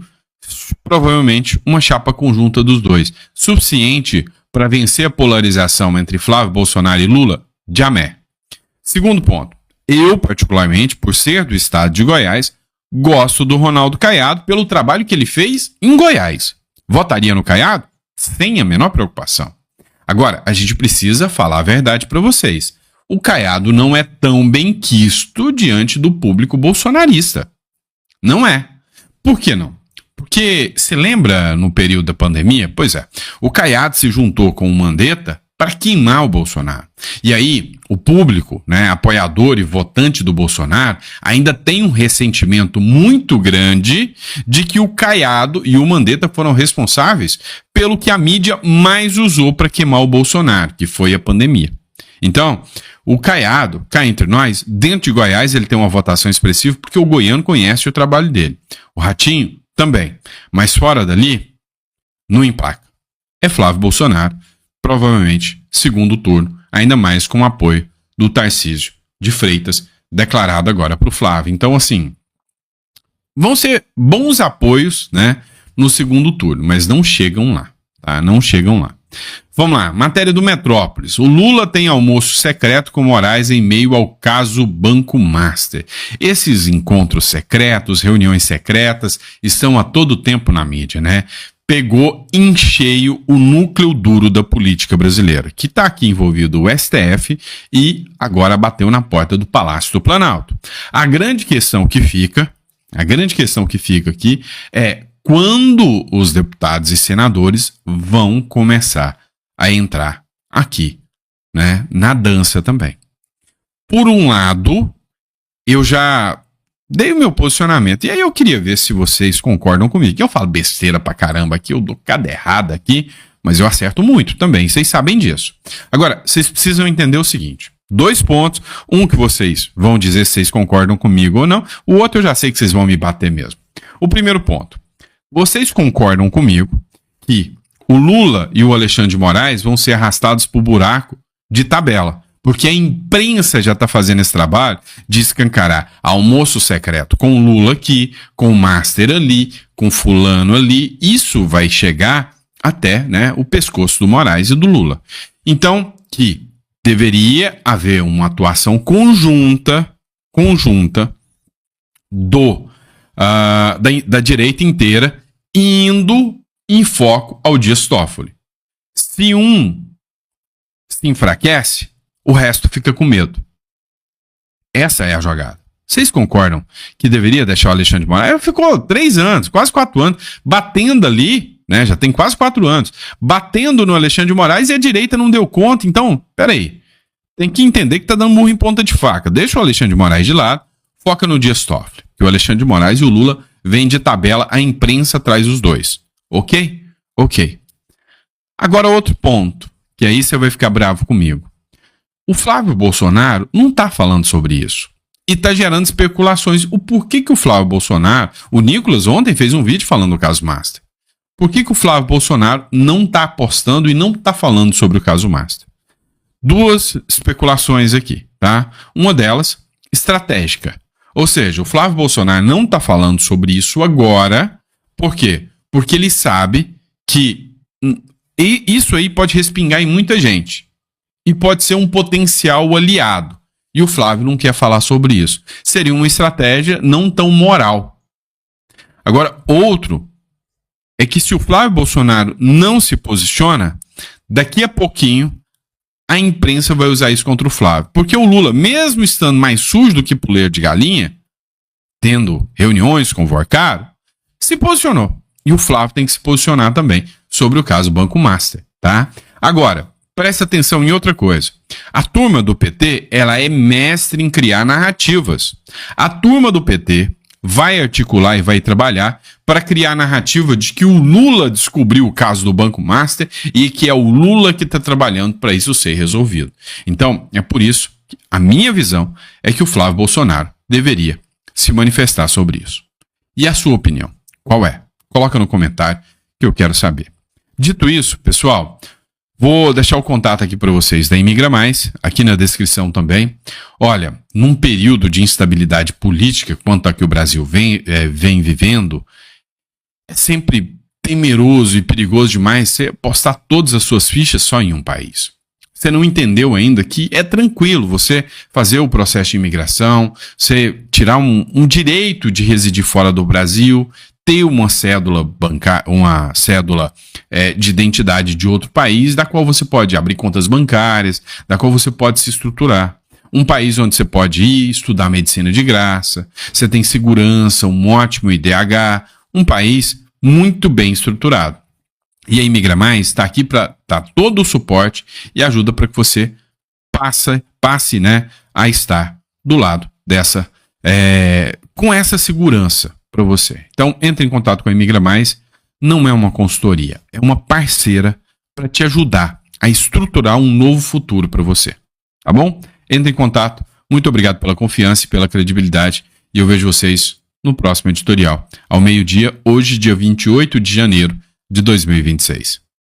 provavelmente uma chapa conjunta dos 2. Suficiente para vencer a polarização entre Flávio Bolsonaro e Lula? Jamais. Segundo ponto, eu particularmente, por ser do estado de Goiás, gosto do Ronaldo Caiado pelo trabalho que ele fez em Goiás. Votaria no Caiado? Sem a menor preocupação. Agora, a gente precisa falar a verdade para vocês. O Caiado não é tão bem quisto diante do público bolsonarista. Não é. Por que não? Porque, se lembra no período da pandemia? Pois é, o Caiado se juntou com o Mandetta para queimar o Bolsonaro. E aí, o público, né, apoiador e votante do Bolsonaro, ainda tem um ressentimento muito grande de que o Caiado e o Mandetta foram responsáveis pelo que a mídia mais usou para queimar o Bolsonaro, que foi a pandemia. Então, o Caiado, cá entre nós, dentro de Goiás, ele tem uma votação expressiva porque o goiano conhece o trabalho dele. O Ratinho também. Mas fora dali, não emplaca. É Flávio Bolsonaro, provavelmente segundo turno, ainda mais com o apoio do Tarcísio de Freitas, declarado agora para o Flávio. Então, assim, vão ser bons apoios, né, no segundo turno, mas não chegam lá, tá? Não chegam lá. Vamos lá, matéria do Metrópolis. O Lula tem almoço secreto com Moraes em meio ao caso Banco Master. Esses encontros secretos, reuniões secretas, estão a todo tempo na mídia, né? Pegou em cheio o núcleo duro da política brasileira, que está aqui envolvido o STF e agora bateu na porta do Palácio do Planalto. A grande questão que fica aqui é quando os deputados e senadores vão começar a entrar aqui, né, na dança também. Por um lado, eu já dei o meu posicionamento, e aí eu queria ver se vocês concordam comigo. Eu falo besteira pra caramba aqui, eu dou cada errada aqui, mas eu acerto muito também, vocês sabem disso. Agora, vocês precisam entender o seguinte, 2 pontos, um que vocês vão dizer se vocês concordam comigo ou não, o outro eu já sei que vocês vão me bater mesmo. O primeiro ponto, vocês concordam comigo que o Lula e o Alexandre de Moraes vão ser arrastados pro buraco de tabela, porque a imprensa já está fazendo esse trabalho de escancarar almoço secreto com o Lula aqui, com o Master ali, com fulano ali. Isso vai chegar até, né, o pescoço do Moraes e do Lula. Então, que deveria haver uma atuação conjunta da direita inteira indo em foco ao Dias Toffoli. Se um se enfraquece, o resto fica com medo. Essa é a jogada. Vocês concordam que deveria deixar o Alexandre de Moraes? Ficou 3 anos, quase 4 anos, batendo ali, né? Já tem quase 4 anos, batendo no Alexandre de Moraes e a direita não deu conta. Então, peraí, tem que entender que tá dando murro em ponta de faca. Deixa o Alexandre de Moraes de lado, foca no Dias Toffoli. Que o Alexandre de Moraes e o Lula vêm de tabela, a imprensa traz os dois. Ok? Ok. Agora outro ponto, que aí você vai ficar bravo comigo. O Flávio Bolsonaro não tá falando sobre isso. E tá gerando especulações. O porquê que o Flávio Bolsonaro... O Nicolas ontem fez um vídeo falando do caso Master. Por que o Flávio Bolsonaro não tá apostando e não tá falando sobre o caso Master? 2 especulações aqui, tá? Uma delas, estratégica. Ou seja, o Flávio Bolsonaro não tá falando sobre isso agora. Por quê? Porque ele sabe que isso aí pode respingar em muita gente. E pode ser um potencial aliado. E o Flávio não quer falar sobre isso. Seria uma estratégia não tão moral. Agora, outro é que se o Flávio Bolsonaro não se posiciona, daqui a pouquinho a imprensa vai usar isso contra o Flávio. Porque o Lula, mesmo estando mais sujo do que puleiro de galinha, tendo reuniões com o Vorcaro, se posicionou. E o Flávio tem que se posicionar também sobre o caso Banco Master, tá? Agora, presta atenção em outra coisa. A turma do PT, ela é mestre em criar narrativas. A turma do PT vai articular e vai trabalhar para criar a narrativa de que o Lula descobriu o caso do Banco Master e que é o Lula que está trabalhando para isso ser resolvido. Então, é por isso que a minha visão é que o Flávio Bolsonaro deveria se manifestar sobre isso. E a sua opinião? Qual é? Coloca no comentário que eu quero saber. Dito isso, pessoal, vou deixar o contato aqui para vocês da Imigra Mais, aqui na descrição também. Olha, num período de instabilidade política, quanto a que o Brasil vem vivendo, é sempre temeroso e perigoso demais você apostar todas as suas fichas só em um país. Você não entendeu ainda que é tranquilo você fazer o processo de imigração, você tirar um direito de residir fora do Brasil, ter uma cédula bancária, uma cédula de identidade de outro país, da qual você pode abrir contas bancárias, da qual você pode se estruturar. Um país onde você pode ir estudar medicina de graça, você tem segurança, um ótimo IDH, um país muito bem estruturado. E a Imigra Mais está aqui para dar todo o suporte e ajuda para que você passe, né, a estar do lado dessa, com essa segurança para você. Então, entre em contato com a Imigra Mais. Não é uma consultoria, é uma parceira para te ajudar a estruturar um novo futuro para você. Tá bom? Entre em contato. Muito obrigado pela confiança e pela credibilidade. E eu vejo vocês no próximo editorial, ao meio-dia, hoje, dia 28 de janeiro de 2026.